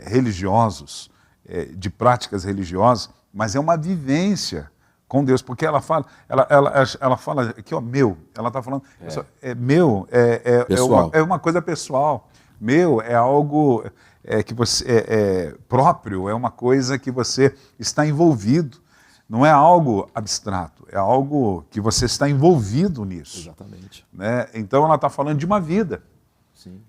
religiosos, de práticas religiosas, mas é uma vivência com Deus, porque ela fala aqui, ó, meu, ela está falando, meu, é uma coisa pessoal, meu é algo que você próprio, é uma coisa que você está envolvido, não é algo abstrato, é algo que você está envolvido nisso. Exatamente. Né? Então ela está falando de uma vida. Sim.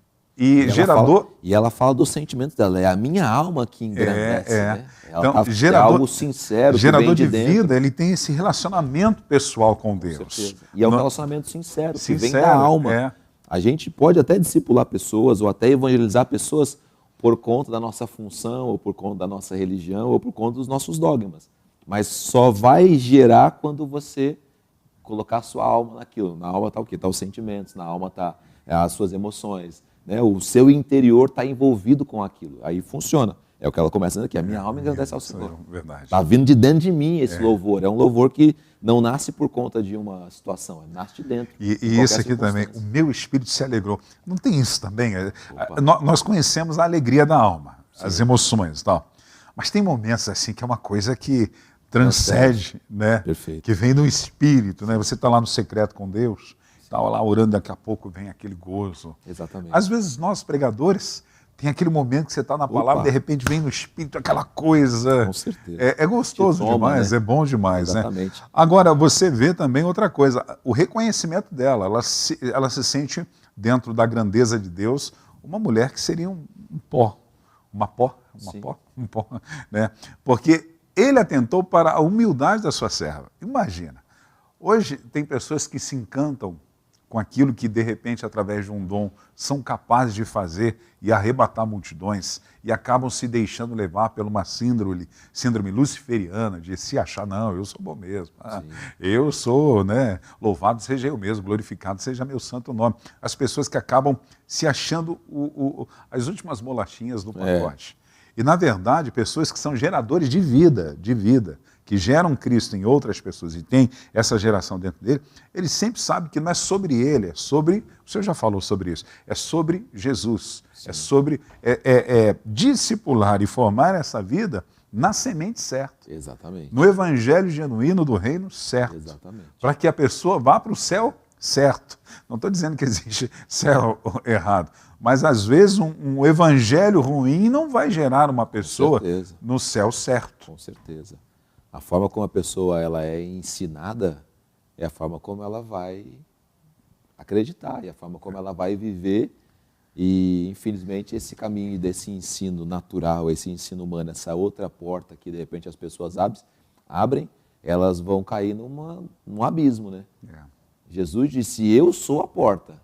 E gerador... ela fala dos sentimentos dela, é a minha alma que engrandece, né? Ela Então, é algo sincero, que gerador vem de dentro. vida, ele tem esse relacionamento pessoal com Deus. Certeza. E é um relacionamento sincero, que vem Sincero, da alma. é. A gente pode até discipular pessoas ou até evangelizar pessoas por conta da nossa função, ou por conta da nossa religião, ou por conta dos nossos dogmas. Mas só vai gerar quando você colocar a sua alma naquilo. Na alma está o quê? Está os sentimentos, na alma está as suas emoções, né? O seu interior está envolvido com aquilo. Aí funciona. É o que ela começa dizendo aqui, a minha alma engrandece ao Senhor. Verdade. Está vindo de dentro de mim esse louvor. É um louvor que não nasce por conta de uma situação, nasce de dentro. E de qualquer isso aqui também, o circunstância. meu espírito se alegrou. Não tem isso também? Nós conhecemos a alegria da alma, as emoções e tal. Mas tem momentos assim que é uma coisa que transcende, né? Perfeito. Que vem do espírito, né? Você está lá no secreto com Deus, está lá orando, daqui a pouco vem aquele gozo. Exatamente. Às vezes nós, pregadores, tem aquele momento que você está na palavra, de repente vem no espírito aquela coisa. Com certeza. É gostoso Te toma, demais, né? é bom demais, Exatamente. né? Agora, você vê também outra coisa, o reconhecimento dela, ela se sente dentro da grandeza de Deus, uma mulher que seria um pó, um pó, né? Porque ele atentou para a humildade da sua serva. Imagina, hoje tem pessoas que se encantam com aquilo que, de repente, através de um dom, são capazes de fazer e arrebatar multidões e acabam se deixando levar por uma síndrome luciferiana, de se achar, não, eu sou bom mesmo, eu sou, né, louvado seja eu mesmo, glorificado seja meu santo nome. As pessoas que acabam se achando as últimas bolachinhas do pacote. E, na verdade, pessoas que são geradores de vida, que geram Cristo em outras pessoas e tem essa geração dentro dele, ele sempre sabe que não é sobre ele, é sobre, o senhor já falou sobre isso, é sobre Jesus, Sim. É sobre discipular e formar essa vida na semente certa. Exatamente. No evangelho genuíno do reino certo. Exatamente. Para que a pessoa vá para o céu certo. Não estou dizendo que existe céu errado, mas às vezes um evangelho ruim não vai gerar uma pessoa no céu certo. Com certeza. A forma como a pessoa ela é ensinada é a forma como ela vai acreditar, e a forma como ela vai viver. E, infelizmente, esse caminho desse ensino natural, esse ensino humano, essa outra porta que, de repente, as pessoas abrem, elas vão cair num abismo, né? Jesus disse, eu sou a porta.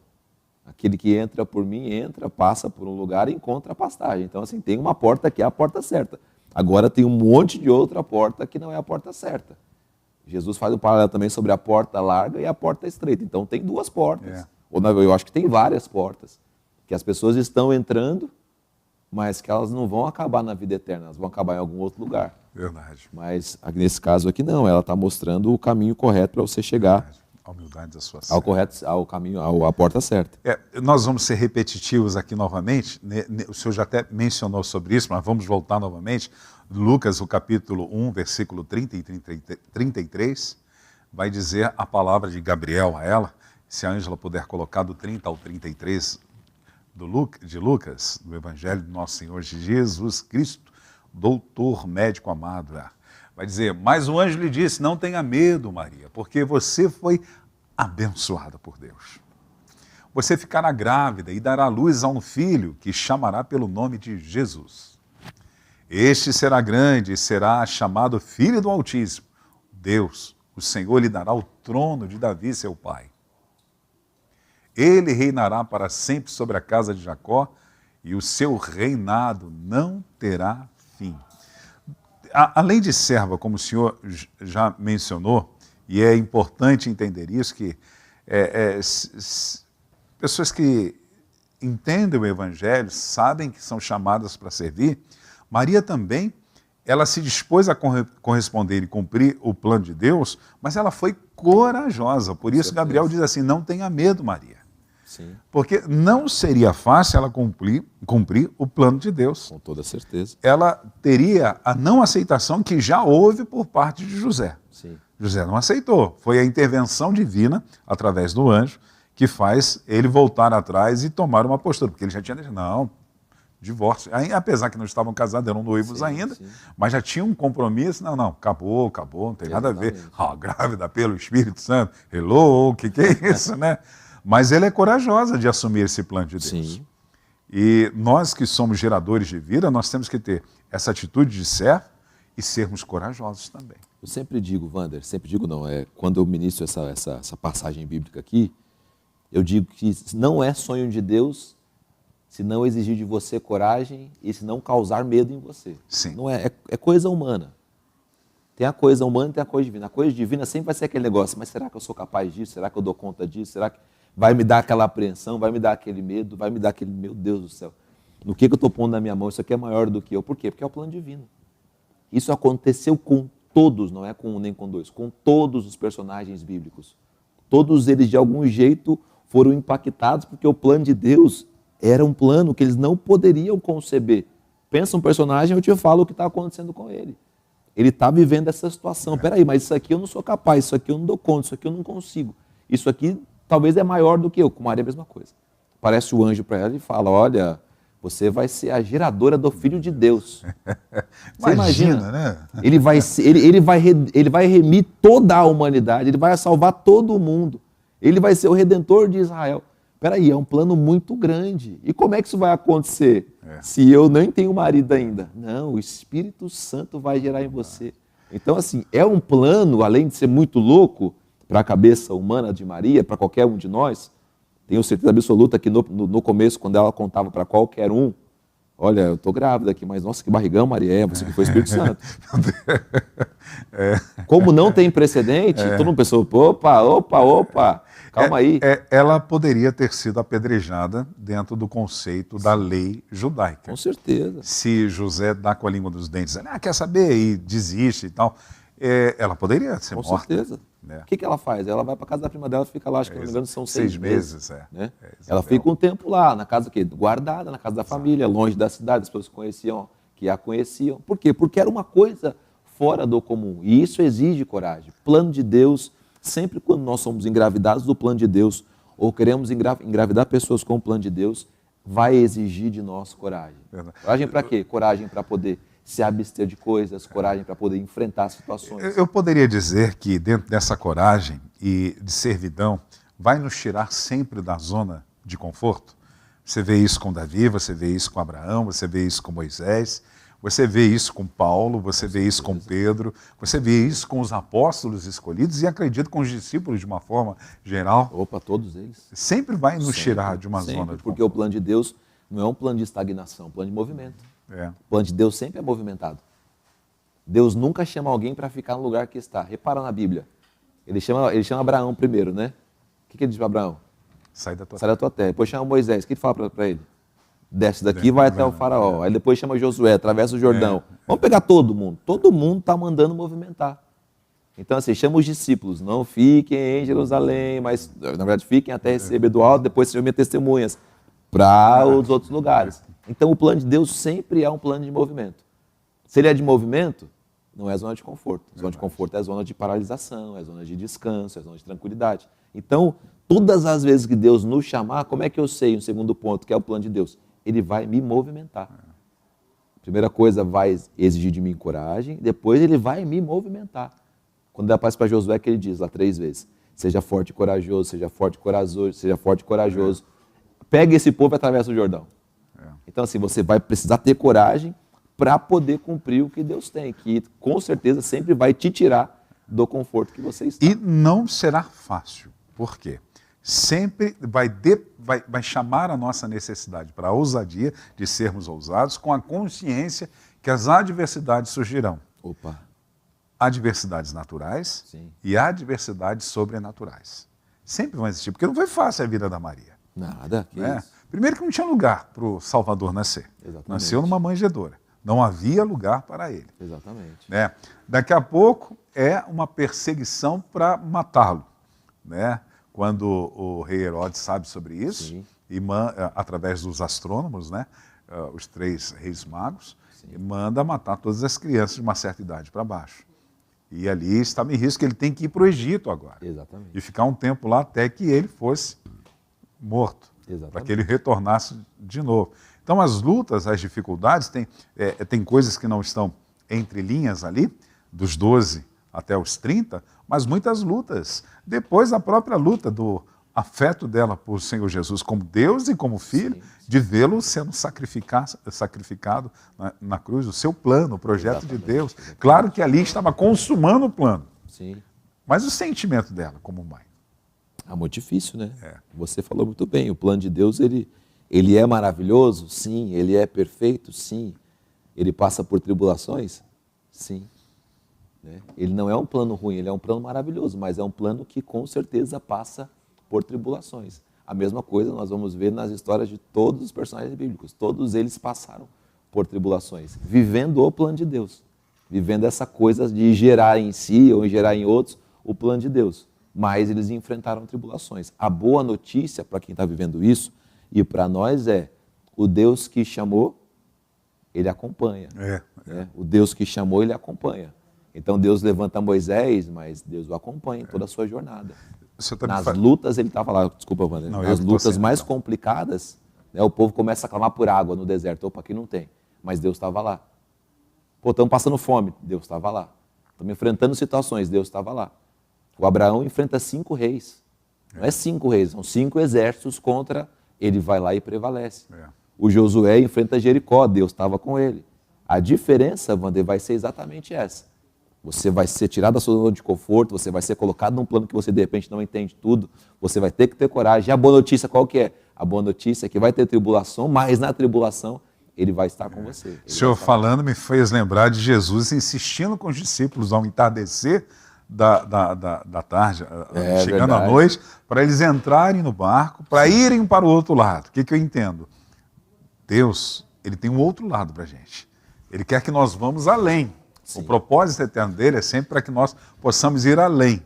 Aquele que entra por mim, passa por um lugar e encontra a pastagem. Então, assim, tem uma porta que é a porta certa. Agora tem um monte de outra porta que não é a porta certa. Jesus faz um paralelo também sobre a porta larga e a porta estreita. Então tem duas portas. Ou eu acho que tem várias portas. Que as pessoas estão entrando, mas que elas não vão acabar na vida eterna, elas vão acabar em algum outro lugar. Verdade. Mas nesse caso aqui não, ela está mostrando o caminho correto para você chegar. Verdade. A humildade da sua ao caminho, à porta certa. Nós vamos ser repetitivos aqui novamente, o senhor já até mencionou sobre isso, mas vamos voltar novamente. Lucas, o capítulo 1, versículo 30 e 33, vai dizer a palavra de Gabriel a ela, se a Ângela puder colocar do 30 ao 33 de Lucas, do Evangelho do nosso Senhor Jesus Cristo, doutor médico amado. Vai dizer, mas o anjo lhe disse, não tenha medo, Maria, porque você foi abençoada por Deus. Você ficará grávida e dará luz a um filho que chamará pelo nome de Jesus. Este será grande e será chamado Filho do Altíssimo. Deus, o Senhor, lhe dará o trono de Davi, seu pai. Ele reinará para sempre sobre a casa de Jacó e o seu reinado não terá fim. Além de serva, como o senhor já mencionou, e é importante entender isso, que pessoas que entendem o Evangelho, sabem que são chamadas para servir, Maria também, ela se dispôs a corresponder e cumprir o plano de Deus, mas ela foi corajosa, por isso Gabriel diz assim, não tenha medo, Maria. Sim. Porque não seria fácil ela cumprir o plano de Deus. Com toda certeza. Ela teria a não aceitação que já houve por parte de José. Sim. José não aceitou. Foi a intervenção divina, através do anjo, que faz ele voltar atrás e tomar uma postura. Porque ele já tinha dito, não, divórcio. Apesar que não estavam casados, eram noivos ainda, mas já tinha um compromisso. Não, acabou, não tem nada a ver. Grávida pelo Espírito Santo. Hello, o que é isso, né? Mas ela é corajosa de assumir esse plano de Deus. Sim. E nós que somos geradores de vida, nós temos que ter essa atitude de servo e sermos corajosos também. Eu sempre digo, Wander, sempre digo não, quando eu ministro essa passagem bíblica aqui, eu digo que não é sonho de Deus se não exigir de você coragem e se não causar medo em você. Sim. Não é coisa humana. Tem a coisa humana e tem a coisa divina. A coisa divina sempre vai ser aquele negócio, mas será que eu sou capaz disso? Será que eu dou conta disso? Será que vai me dar aquela apreensão? Vai me dar aquele medo? Vai me dar aquele, meu Deus do céu, no que eu estou pondo na minha mão? Isso aqui é maior do que eu. Por quê? Porque é o plano divino. Isso aconteceu com todos, não é com um nem com dois, com todos os personagens bíblicos. Todos eles, de algum jeito, foram impactados porque o plano de Deus era um plano que eles não poderiam conceber. Pensa um personagem, eu te falo o que está acontecendo com ele. Ele está vivendo essa situação. Peraí, mas isso aqui eu não sou capaz, isso aqui eu não dou conta, isso aqui eu não consigo. Isso aqui talvez é maior do que eu. Com Maria é a mesma coisa. Parece o anjo para ela e fala, olha, você vai ser a geradora do Filho de Deus. Você imagina, né? Ele vai remir toda a humanidade, ele vai salvar todo mundo. Ele vai ser o Redentor de Israel. Peraí, é um plano muito grande. E como é que isso vai acontecer se eu nem tenho marido ainda? Não, o Espírito Santo vai gerar em você. Então, assim, é um plano, além de ser muito louco para a cabeça humana de Maria, para qualquer um de nós, tenho certeza absoluta que no começo, quando ela contava para qualquer um, olha, eu estou grávida aqui, mas nossa, que barrigão, Maria, você que foi o Espírito Santo. Como não tem precedente, todo mundo pensou, opa, calma aí. Ela poderia ter sido apedrejada dentro do conceito da lei judaica. Com certeza. Se José dá com a língua dos dentes, quer saber, e desiste e tal, ela poderia ser morta. Com certeza. Né? O que ela faz? Ela vai para casa da prima dela, fica lá, acho que não me engano, são 6 meses. Né? Ela fica um tempo lá, na casa guardada, na casa da família, longe da cidade, as pessoas que a conheciam. Por quê? Porque era uma coisa fora do comum. E isso exige coragem. Plano de Deus, sempre quando nós somos engravidados do plano de Deus, ou queremos engravidar pessoas com o plano de Deus, vai exigir de nós coragem. Coragem para quê? Coragem para poder se abster de coisas, coragem para poder enfrentar situações. Eu poderia dizer que dentro dessa coragem e de servidão, vai nos tirar sempre da zona de conforto. Você vê isso com Davi, você vê isso com Abraão, você vê isso com Moisés, você vê isso com Paulo, você vê isso com Pedro, você vê isso com os apóstolos escolhidos e acredito com os discípulos de uma forma geral. Opa, todos eles. Sempre vai nos tirar de uma zona de conforto. Porque o plano de Deus não é um plano de estagnação, é um plano de movimento. O plano de Deus sempre é movimentado. Deus nunca chama alguém para ficar no lugar que está. Repara na Bíblia. Ele chama Abraão primeiro, né? O que ele diz para Abraão? Sai da tua terra. Depois chama Moisés. O que ele fala para ele? Desce daqui e vai até o faraó. Aí depois chama Josué, atravessa o Jordão. Vamos pegar todo mundo. Todo mundo está mandando movimentar. Então, assim, chama os discípulos. Não fiquem em Jerusalém, mas, na verdade, fiquem até receber do alto, depois sejam minhas testemunhas para os outros lugares. Então, o plano de Deus sempre é um plano de movimento. Se ele é de movimento, não é zona de conforto. Zona de conforto é zona de paralisação, é zona de descanso, é zona de tranquilidade. Então, todas as vezes que Deus nos chamar, como é que eu sei, um segundo ponto, que é o plano de Deus? Ele vai me movimentar. Primeira coisa, vai exigir de mim coragem, depois ele vai me movimentar. Quando dá paz para Josué, que ele diz lá 3 vezes, seja forte e corajoso, seja forte e corajoso, seja forte e corajoso. Pega esse povo e atravessa o Jordão. Então, assim, você vai precisar ter coragem para poder cumprir o que Deus tem, que com certeza sempre vai te tirar do conforto que você está. E não será fácil. Por quê? Sempre vai chamar a nossa necessidade para a ousadia de sermos ousados com a consciência que as adversidades surgirão. Adversidades naturais e adversidades sobrenaturais. Sempre vão existir, porque não foi fácil a vida da Maria. Nada, que isso. Primeiro que não tinha lugar para o Salvador nascer. Exatamente. Nasceu numa manjedoura. Não havia lugar para ele. Exatamente. Daqui a pouco é uma perseguição para matá-lo. Quando o rei Herodes sabe sobre isso, e através dos astrônomos, os 3 reis magos, e manda matar todas as crianças de uma certa idade para baixo. E ali estava em risco, ele tem que ir para o Egito agora. Exatamente. E ficar um tempo lá até que ele fosse morto. Para que ele retornasse de novo. Então, as lutas, as dificuldades, tem coisas que não estão entre linhas ali, dos 12 até os 30, mas muitas lutas. Depois, a própria luta do afeto dela por Senhor Jesus como Deus e como filho, Sim. de vê-lo sendo sacrificado na cruz, o seu plano, o projeto de Deus. Claro que ali estava consumando o plano, Sim. mas o sentimento dela como mãe. Ah, muito difícil, né? Você falou muito bem, o plano de Deus, ele é maravilhoso? Sim. Ele é perfeito? Sim. Ele passa por tribulações? Sim. Né? Ele não é um plano ruim, ele é um plano maravilhoso, mas é um plano que com certeza passa por tribulações. A mesma coisa nós vamos ver nas histórias de todos os personagens bíblicos. Todos eles passaram por tribulações, vivendo o plano de Deus, vivendo essa coisa de gerar em si ou gerar em outros o plano de Deus. Mas eles enfrentaram tribulações. A boa notícia para quem está vivendo isso e para nós é o Deus que chamou, ele acompanha. Né? O Deus que chamou, ele acompanha. Então Deus levanta Moisés, mas Deus o acompanha em toda a sua jornada. Nas lutas, ele estava lá, desculpa, Wander, nas lutas mais complicadas, né, o povo começa a clamar por água no deserto. Opa, aqui não tem, mas Deus estava lá. Pô, estamos passando fome, Deus estava lá. Estamos enfrentando situações, Deus estava lá. O Abraão enfrenta 5 reis. Não é 5 reis, são 5 exércitos contra, ele vai lá e prevalece. O Josué enfrenta Jericó, Deus estava com ele. A diferença, Wander, vai ser exatamente essa. Você vai ser tirado da sua zona de conforto, você vai ser colocado num plano que você de repente não entende tudo, você vai ter que ter coragem. E a boa notícia qual que é? A boa notícia é que vai ter tribulação, mas na tribulação ele vai estar com você. O senhor falando me fez lembrar de Jesus insistindo com os discípulos ao entardecer da tarde, chegando à noite, para eles entrarem no barco, para irem para o outro lado. O que eu entendo? Deus, ele tem um outro lado para a gente. Ele quer que nós vamos além. Sim. O propósito eterno dele é sempre para que nós possamos ir além.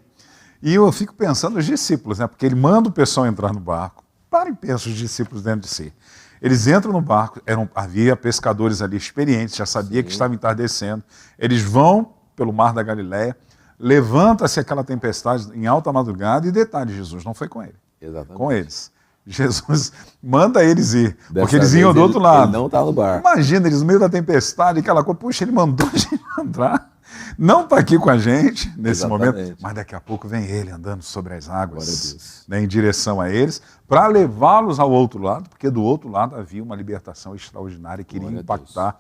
E eu fico pensando nos discípulos, né? Porque ele manda o pessoal entrar no barco. Para e pensa os discípulos dentro de si. Eles entram no barco, havia pescadores ali experientes, já sabia que estava entardecendo. Eles vão pelo mar da Galileia, levanta-se aquela tempestade em alta madrugada e detalhe, Jesus não foi com ele. Exatamente. Com eles. Jesus manda eles ir, porque eles iam do outro lado. Ele não está no barco. Imagina, eles no meio da tempestade, aquela coisa, puxa, ele mandou a gente entrar, não está aqui com a gente nesse momento, mas daqui a pouco vem ele andando sobre as águas, né, em direção a eles, para levá-los ao outro lado, porque do outro lado havia uma libertação extraordinária que iria impactar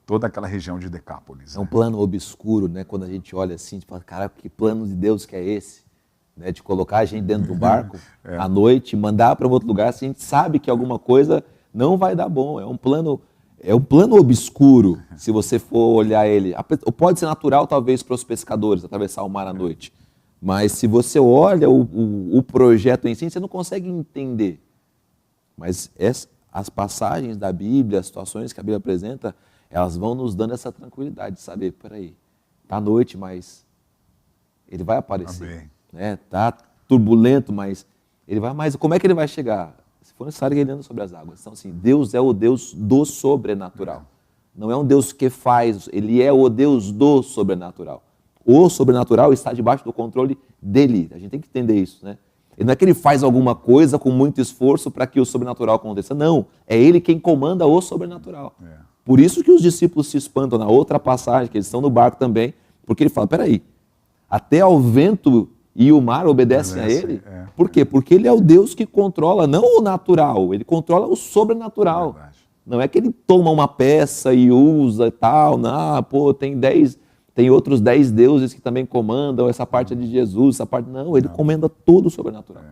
toda aquela região de Decápolis. É um plano obscuro, né? Quando a gente olha assim, a gente fala, cara, que plano de Deus que é esse? Né, de colocar a gente dentro do barco à noite, mandar para um outro lugar, se a gente sabe que alguma coisa não vai dar bom. É um plano obscuro, se você for olhar ele. Pode ser natural, talvez, para os pescadores, atravessar o mar à noite. Mas se você olha o projeto em si, você não consegue entender. Mas as passagens da Bíblia, as situações que a Bíblia apresenta, elas vão nos dando essa tranquilidade de saber, peraí, está à noite, mas ele vai aparecer. Amém. Tá turbulento, mas ele vai. Mas como é que ele vai chegar? Se for necessário, ele anda sobre as águas. Então, assim, Deus é o Deus do sobrenatural. Não é um Deus que faz, ele é o Deus do sobrenatural. O sobrenatural está debaixo do controle dele. A gente tem que entender isso, né? Não é que ele faz alguma coisa com muito esforço para que o sobrenatural aconteça. Não, é ele quem comanda o sobrenatural. Por isso que os discípulos se espantam na outra passagem, que eles estão no barco também, porque ele fala, peraí, até ao vento e o mar obedecem a ele? Por quê? Porque ele é o Deus que controla, não o natural, ele controla o sobrenatural. Não é que ele toma uma peça e usa e tal, não, pô, tem outros 10 deuses que também comandam essa parte de Jesus, essa parte... Não, ele comanda todo o sobrenatural.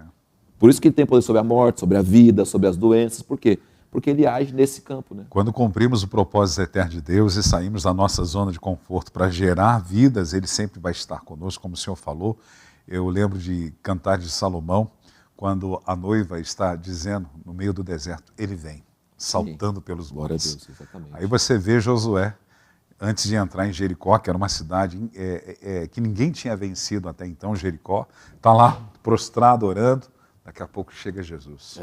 Por isso que ele tem poder sobre a morte, sobre a vida, sobre as doenças. Por quê? Porque ele age nesse campo, né? Quando cumprimos o propósito eterno de Deus e saímos da nossa zona de conforto para gerar vidas, ele sempre vai estar conosco, como o senhor falou. Eu lembro de Cantares de Salomão, quando a noiva está dizendo, no meio do deserto, ele vem, saltando pelos montes. Glória a Deus, exatamente. Aí você vê Josué, antes de entrar em Jericó, que era uma cidade que ninguém tinha vencido até então, Jericó, está lá prostrado, orando, daqui a pouco chega Jesus.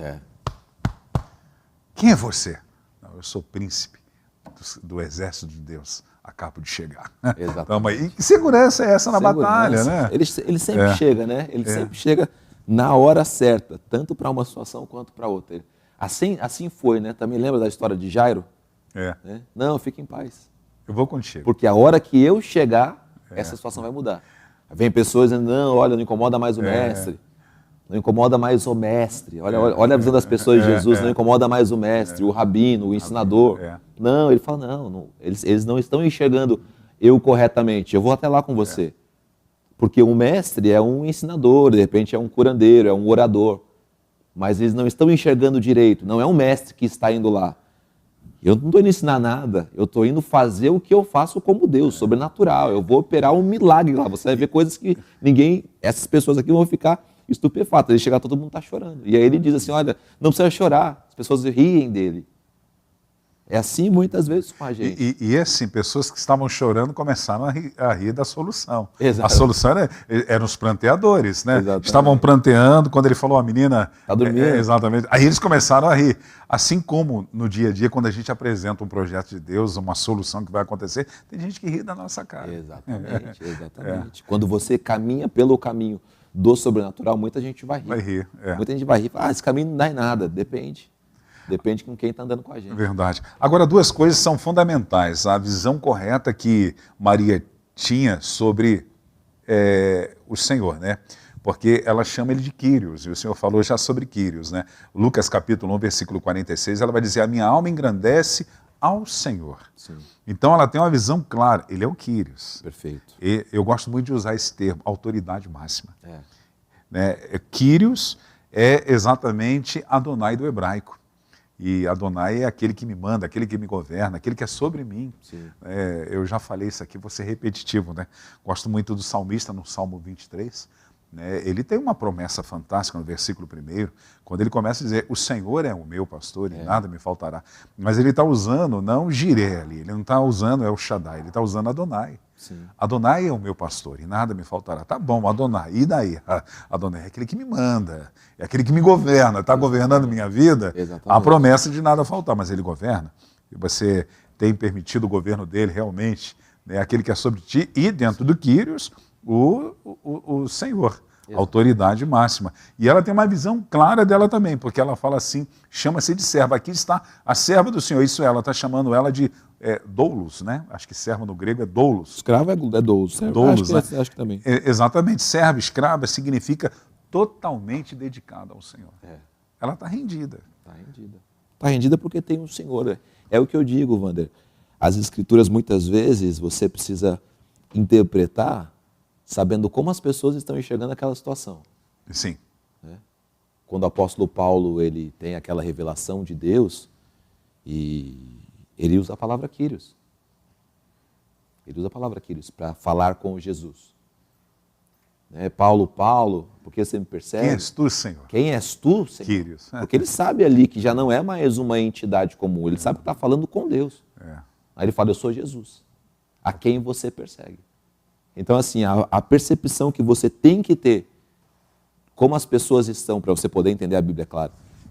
Quem é você? Não, eu sou príncipe do exército de Deus, acabo de chegar. Exatamente. E que segurança é essa na batalha, né? Ele sempre chega, né? Ele sempre chega na hora certa, tanto para uma situação quanto para outra. Assim foi, né? Também lembra da história de Jairo? Né? Não, fique em paz. Eu vou contigo. Porque a hora que eu chegar, essa situação vai mudar. Vem pessoas dizendo, não, olha, não incomoda mais o mestre. Não incomoda mais o mestre. Olha a visão das pessoas de Jesus. Não incomoda mais o mestre, o rabino, o ensinador. Não, ele fala, não, eles não estão enxergando eu corretamente. Eu vou até lá com você. Porque o mestre é um ensinador, de repente é um curandeiro, é um orador. Mas eles não estão enxergando direito. Não é um mestre que está indo lá. Eu não estou indo ensinar nada. Eu estou indo fazer o que eu faço como Deus, sobrenatural. Eu vou operar um milagre lá. Você vai ver coisas que essas pessoas aqui vão ficar estupefatas. Ele chegar, todo mundo está chorando. E aí ele diz assim, olha, não precisa chorar. As pessoas riem dele. É assim muitas vezes com a gente. E assim, pessoas que estavam chorando começaram a rir da solução. Exato. A solução eram os pranteadores, né? Exatamente. Estavam pranteando, quando ele falou, a menina... Tá dormindo. Exatamente. Aí eles começaram a rir. Assim como no dia a dia, quando a gente apresenta um projeto de Deus, uma solução que vai acontecer, tem gente que ri da nossa cara. Exatamente. Quando você caminha pelo caminho do sobrenatural, muita gente vai rir. Vai rir. Muita gente vai rir. Esse caminho não dá em nada. Depende com quem está andando com a gente. Verdade. Agora, duas coisas são fundamentais. A visão correta que Maria tinha sobre o Senhor, né? Porque ela chama ele de Quírios, e o Senhor falou já sobre Quírios, né? Lucas capítulo 1, versículo 46, ela vai dizer, a minha alma engrandece ao Senhor. Sim. Então ela tem uma visão clara, ele é o Quírios. Perfeito. E eu gosto muito de usar esse termo, autoridade máxima. Né? Quírios é exatamente Adonai do hebraico. E Adonai é aquele que me manda, aquele que me governa, aquele que é sobre mim. Eu já falei isso aqui, vou ser repetitivo, né? Gosto muito do salmista no Salmo 23. Né? Ele tem uma promessa fantástica no versículo 1, quando ele começa a dizer, o Senhor é o meu pastor e nada me faltará. Mas ele está usando não Jiré ali, ele não está usando El Shaddai, ele está usando Adonai. Sim. Adonai é o meu pastor e nada me faltará. Tá bom, Adonai, e daí? Adonai é aquele que me manda, é aquele que me governa, está governando minha vida. Exatamente. A promessa de nada faltar, mas ele governa. E você tem permitido o governo dele realmente, né, aquele que é sobre ti, e dentro do Quírios, o Senhor, a autoridade máxima. E ela tem uma visão clara dela também, porque ela fala assim, chama-se de serva. Aqui está a serva do Senhor, isso ela está chamando ela de doulos, né? Acho que serva no grego é doulos. Escravo é doulos. Doulos, acho que também. Exatamente, serva, escrava, significa totalmente dedicada ao Senhor. Ela está rendida. Está rendida porque tem um Senhor. É o que eu digo, Wander. As Escrituras, muitas vezes, você precisa interpretar sabendo como as pessoas estão enxergando aquela situação. Sim. Quando o apóstolo Paulo ele tem aquela revelação de Deus, e ele usa a palavra Quírios. Ele usa a palavra Quírios para falar com Jesus. Paulo, por que você me persegue? Quem és tu, Senhor? Quem és tu, Senhor? Quírios. Porque ele sabe ali que já não é mais uma entidade comum, ele sabe que está falando com Deus. Aí ele fala, eu sou Jesus, a quem você persegue. Então, assim, a percepção que você tem que ter, como as pessoas estão, para você poder entender a Bíblia, é claro,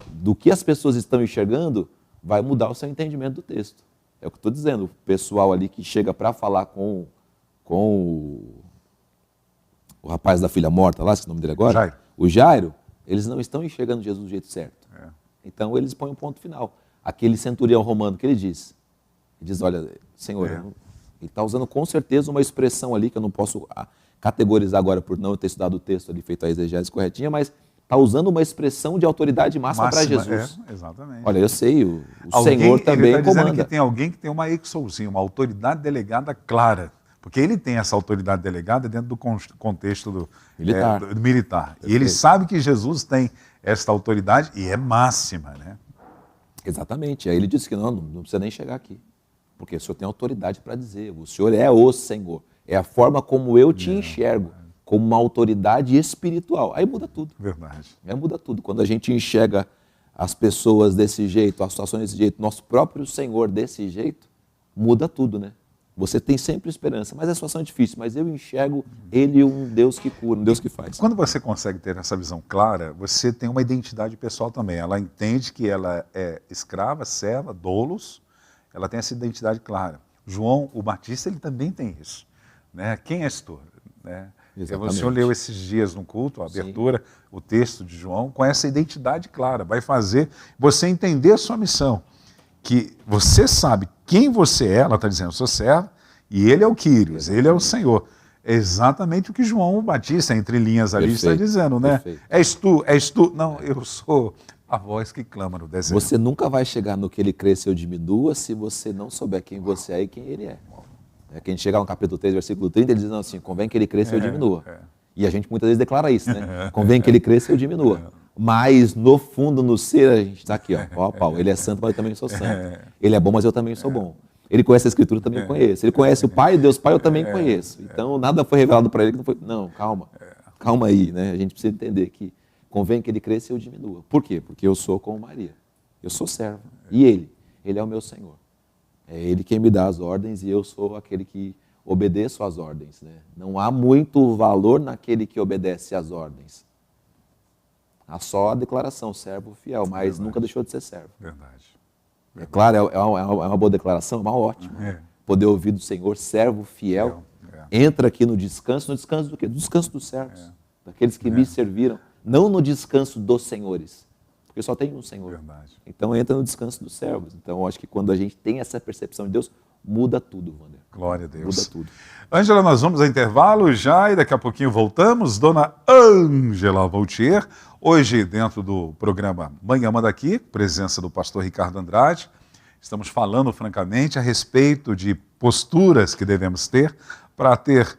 do que as pessoas estão enxergando, vai mudar o seu entendimento do texto. É o que eu estou dizendo. O pessoal ali que chega para falar com o rapaz da filha morta lá, esqueci o nome dele agora, Jairo. O Jairo, eles não estão enxergando Jesus do jeito certo. Então, eles põem um ponto final. Aquele centurião romano que ele diz, olha, Senhor, ele está usando com certeza uma expressão ali que eu não posso categorizar agora por não ter estudado o texto ali, feito a exegese corretinha, mas está usando uma expressão de autoridade máxima para Jesus. Exatamente. Olha, eu sei, o Senhor também ele tá comanda. Dizendo que tem alguém que tem uma exousia, uma autoridade delegada clara, porque ele tem essa autoridade delegada dentro do contexto do militar. E ele sabe que Jesus tem essa autoridade e é máxima, né? Exatamente. Aí ele disse que não precisa nem chegar aqui. Porque o Senhor tem autoridade para dizer, o Senhor é o Senhor. É a forma como eu te enxergo, como uma autoridade espiritual. Aí muda tudo. Verdade. Aí muda tudo. Quando a gente enxerga as pessoas desse jeito, as situações desse jeito, nosso próprio Senhor desse jeito, muda tudo, né? Você tem sempre esperança, mas a situação é difícil, mas eu enxergo Ele um Deus que cura, um Deus que faz. Quando você consegue ter essa visão clara, você tem uma identidade pessoal também. Ela entende que ela é escrava, serva, doulos, ela tem essa identidade clara. João, o Batista, ele também tem isso. Né? Quem és tu? Né? O senhor leu esses dias no culto, a abertura, o texto de João, com essa identidade clara. Vai fazer você entender a sua missão. Que você sabe quem você é, ela está dizendo, eu sou serva, e ele é o Quírios, ele é o Senhor. exatamente o que João Batista, entre linhas ali, está Perfeito, dizendo, né? perfeito. És tu. Não, eu sou a voz que clama no deserto. Você nunca vai chegar no que ele cresça ou diminua se você não souber quem você é e quem ele é. É que a gente chega no capítulo 3, versículo 30, ele diz assim, convém que ele cresça ou diminua. E a gente muitas vezes declara isso, né? Convém que ele cresça ou diminua. Mas no fundo, no ser, a gente está aqui, ó Paulo, ele é santo, mas eu também sou santo. Ele é bom, mas eu também sou bom. Ele conhece a Escritura, eu também conheço. Ele conhece o Pai, Deus Pai, eu também conheço. Então, nada foi revelado para ele que não foi... Não, calma. Calma aí, né? A gente precisa entender que convém que ele cresça e eu diminua. Por quê? Porque eu sou como Maria. Eu sou servo. E ele é o meu Senhor. É ele quem me dá as ordens e eu sou aquele que obedeço às ordens, né? Não há muito valor naquele que obedece às ordens. Há só a declaração, servo fiel, mas nunca deixou de ser servo. Verdade. É claro, é uma boa declaração, é uma ótima. Poder ouvir do Senhor, servo fiel, entra aqui no descanso do quê? No descanso dos servos, daqueles que me serviram, não no descanso dos senhores, porque só tem um Senhor. Verdade. Então entra no descanso dos servos. Então eu acho que quando a gente tem essa percepção de Deus, muda tudo, Wander. Glória a Deus. Muda tudo. Ângela, nós vamos a intervalo já e daqui a pouquinho voltamos. Dona Ângela Voltier, hoje dentro do programa Manhã Manda Aqui, presença do pastor Ricardo Andrade. Estamos falando francamente a respeito de posturas que devemos ter para ter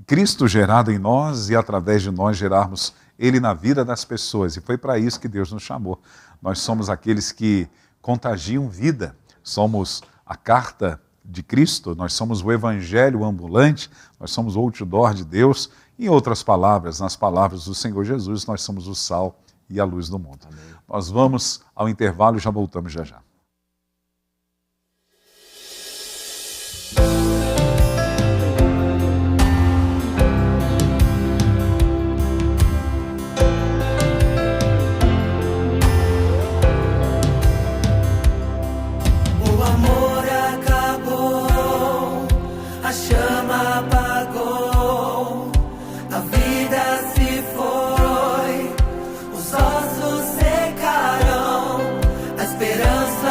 Cristo gerado em nós e através de nós gerarmos Ele na vida das pessoas. E foi para isso que Deus nos chamou. Nós somos aqueles que contagiam vida, somos a carta de Cristo, nós somos o evangelho ambulante, nós somos o outdoor de Deus. Em outras palavras, nas palavras do Senhor Jesus, nós somos o sal e a luz do mundo. Amém. Nós vamos ao intervalo e já voltamos já. Esperança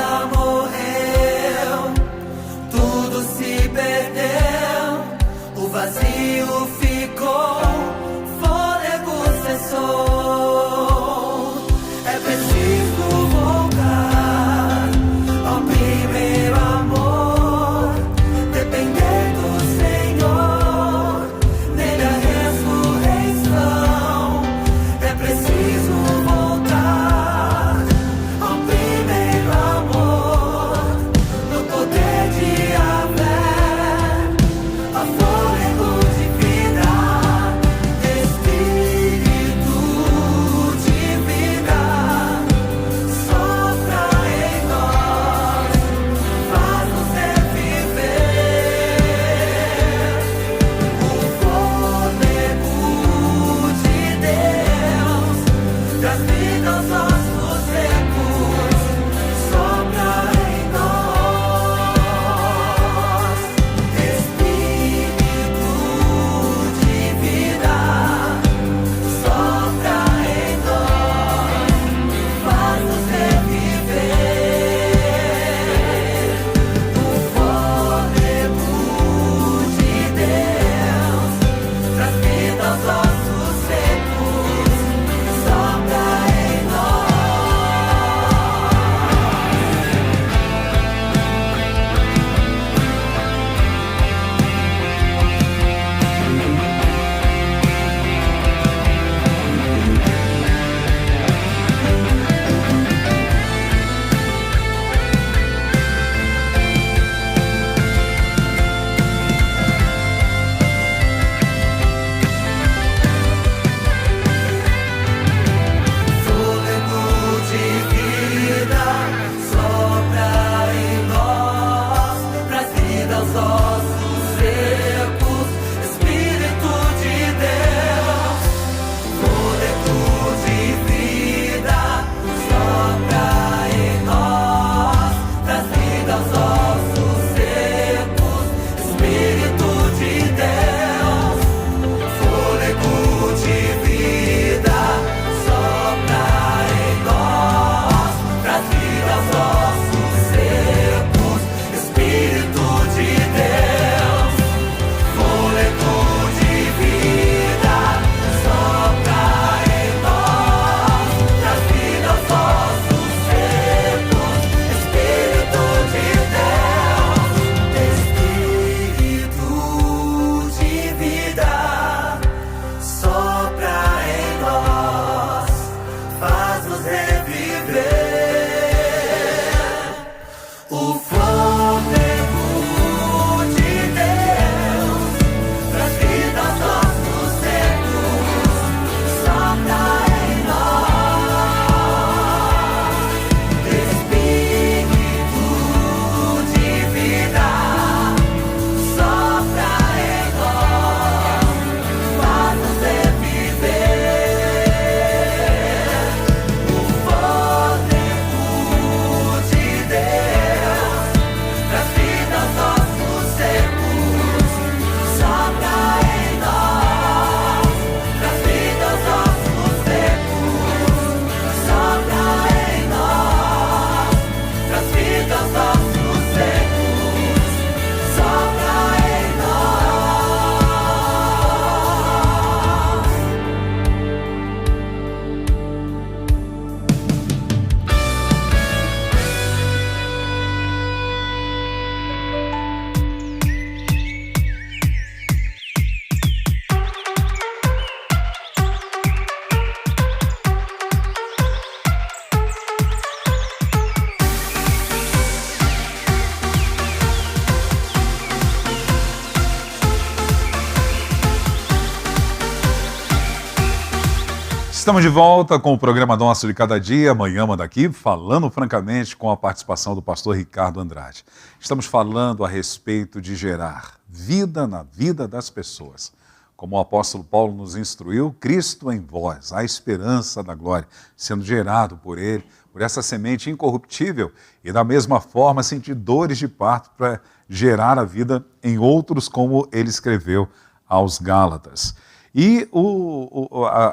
Estamos de volta com o programa Nosso de Cada Dia, Amanhã Manda Aqui, falando francamente com a participação do pastor Ricardo Andrade. Estamos falando a respeito de gerar vida na vida das pessoas. Como o apóstolo Paulo nos instruiu, Cristo em vós, a esperança da glória, sendo gerado por ele, por essa semente incorruptível, e da mesma forma sentir dores de parto para gerar a vida em outros, como ele escreveu aos Gálatas. E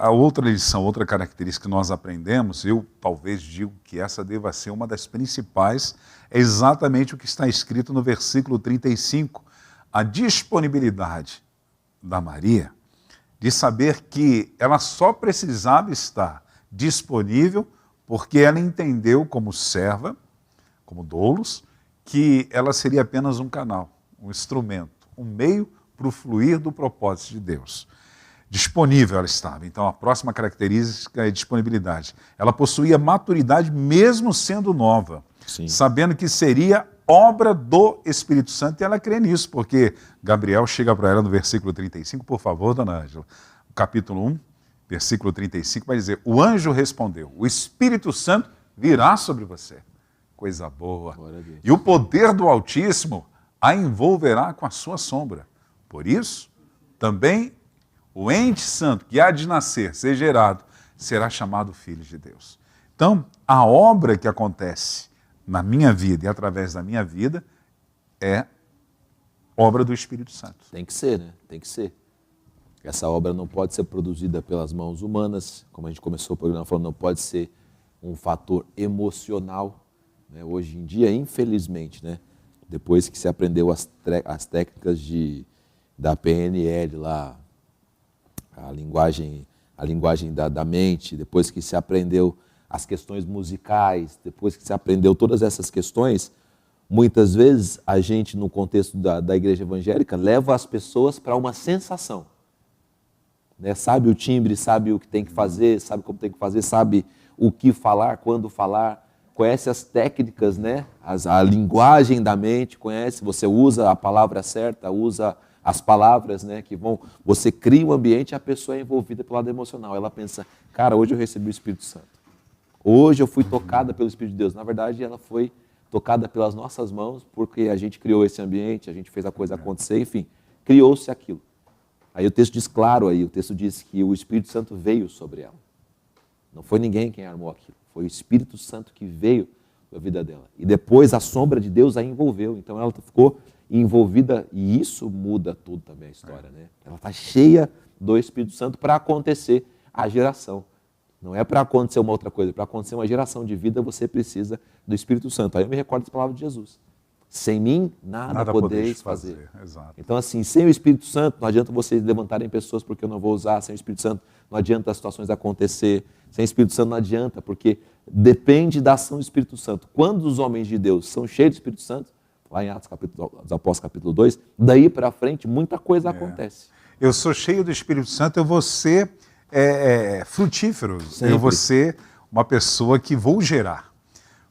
a outra lição, outra característica que nós aprendemos, eu talvez digo que essa deva ser uma das principais, é exatamente o que está escrito no versículo 35, a disponibilidade da Maria de saber que ela só precisava estar disponível porque ela entendeu como serva, como doulos, que ela seria apenas um canal, um instrumento, um meio para o fluir do propósito de Deus. Disponível ela estava. Então, a próxima característica é disponibilidade. Ela possuía maturidade mesmo sendo nova, Sim. sabendo que seria obra do Espírito Santo, e ela crê nisso, porque Gabriel chega para ela no versículo 35, por favor, dona Ângela, capítulo 1, versículo 35, vai dizer, o anjo respondeu, o Espírito Santo virá sobre você. Coisa boa. E o poder do Altíssimo a envolverá com a sua sombra. Por isso, também o ente santo que há de nascer, ser gerado, será chamado Filho de Deus. Então, a obra que acontece na minha vida e através da minha vida é obra do Espírito Santo. Tem que ser, né? Tem que ser. Essa obra não pode ser produzida pelas mãos humanas, como a gente começou o programa falando, não pode ser um fator emocional, né? Hoje em dia, infelizmente, né? Depois que se aprendeu as técnicas da PNL lá, a linguagem da mente, depois que se aprendeu as questões musicais, depois que se aprendeu todas essas questões, muitas vezes a gente, no contexto da igreja evangélica, leva as pessoas para uma sensação. Né? Sabe o timbre, sabe o que tem que fazer, sabe como tem que fazer, sabe o que falar, quando falar, conhece as técnicas, né? A linguagem da mente, conhece, você usa a palavra certa, usa as palavras, né, que vão... Você cria um ambiente e a pessoa é envolvida pelo lado emocional. Ela pensa, cara, hoje eu recebi o Espírito Santo. Hoje eu fui tocada pelo Espírito de Deus. Na verdade, ela foi tocada pelas nossas mãos, porque a gente criou esse ambiente, a gente fez a coisa acontecer, enfim, criou-se aquilo. Aí o texto diz claro aí, o texto diz que o Espírito Santo veio sobre ela. Não foi ninguém quem armou aquilo, foi o Espírito Santo que veio da vida dela. E depois a sombra de Deus a envolveu, então ela ficou envolvida, e isso muda tudo também a história, né? Ela está cheia do Espírito Santo para acontecer a geração. Não é para acontecer uma outra coisa, para acontecer uma geração de vida, você precisa do Espírito Santo. Aí eu me recordo das palavras de Jesus. Sem mim, nada podeis fazer. Exato. Então, assim, sem o Espírito Santo, não adianta vocês levantarem pessoas porque eu não vou usar. Sem o Espírito Santo, não adianta as situações acontecer. Sem o Espírito Santo, não adianta, porque depende da ação do Espírito Santo. Quando os homens de Deus são cheios do Espírito Santo, lá em Atos dos Apóstolos, capítulo 2, daí para frente, muita coisa acontece. Eu sou cheio do Espírito Santo, eu vou ser frutífero, Sempre. eu vou ser uma pessoa que vou gerar.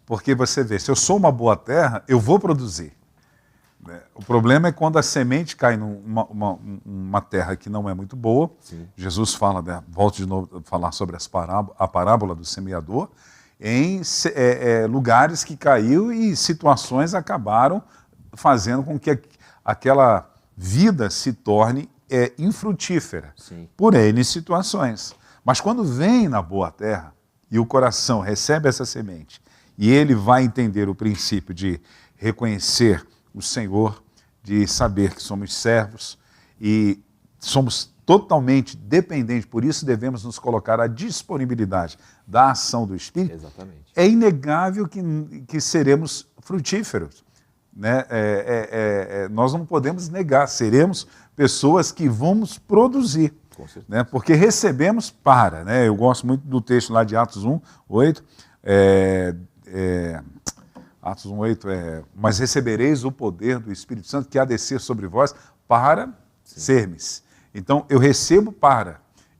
Porque você vê, se eu sou uma boa terra, eu vou produzir. O problema é quando a semente cai numa terra que não é muito boa. Sim. Jesus fala, volto de novo a falar sobre a parábola do semeador, em lugares que caiu e situações acabaram fazendo com que aquela vida se torne infrutífera. Sim. Por N situações. Mas quando vem na boa terra e o coração recebe essa semente e ele vai entender o princípio de reconhecer o Senhor, de saber que somos servos e somos totalmente dependentes, por isso devemos nos colocar à disponibilidade da ação do Espírito. Exatamente. É inegável que seremos frutíferos. Né? Nós não podemos negar, seremos pessoas que vamos produzir. Né? Porque recebemos para. Né? Eu gosto muito do texto lá de Atos 1:8. Atos 1:8 mas recebereis o poder do Espírito Santo que há de descer sobre vós para sermos. Então, eu recebo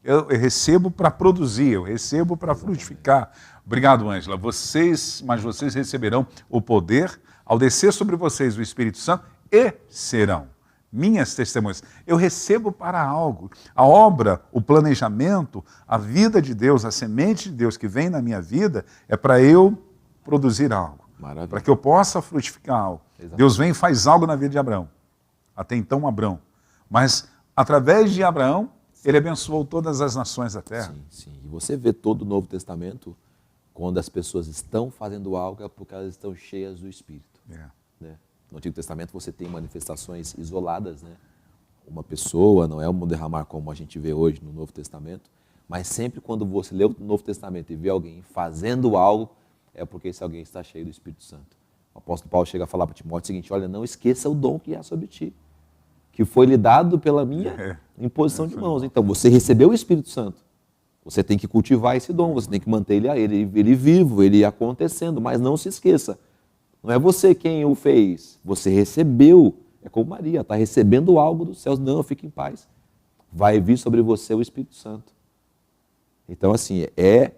eu recebo para produzir, eu recebo para frutificar. Obrigado, Ângela. Mas vocês receberão o poder ao descer sobre vocês o Espírito Santo e serão minhas testemunhas. Eu recebo para algo. A obra, o planejamento, a vida de Deus, a semente de Deus que vem na minha vida é para eu produzir algo. Maravilha. Para que eu possa frutificar algo. Exatamente. Deus vem e faz algo na vida de Abraão. Até então Abraão. Mas através de Abraão, ele abençoou todas as nações da terra. Sim, sim. E você vê todo o Novo Testamento, quando as pessoas estão fazendo algo, é porque elas estão cheias do Espírito. É. Né? No Antigo Testamento você tem manifestações isoladas, né? Uma pessoa, não é um derramar como a gente vê hoje no Novo Testamento, mas sempre quando você lê o Novo Testamento e vê alguém fazendo algo, é porque esse alguém está cheio do Espírito Santo. O apóstolo Paulo chega a falar para Timóteo o seguinte: olha, não esqueça o dom que há sobre ti, que foi lhe dado pela minha imposição de mãos. Então, você recebeu o Espírito Santo, você tem que cultivar esse dom, você tem que manter ele vivo, ele acontecendo, mas não se esqueça, não é você quem o fez, você recebeu, é como Maria, está recebendo algo dos céus, não, fique em paz, vai vir sobre você o Espírito Santo. Então, assim, é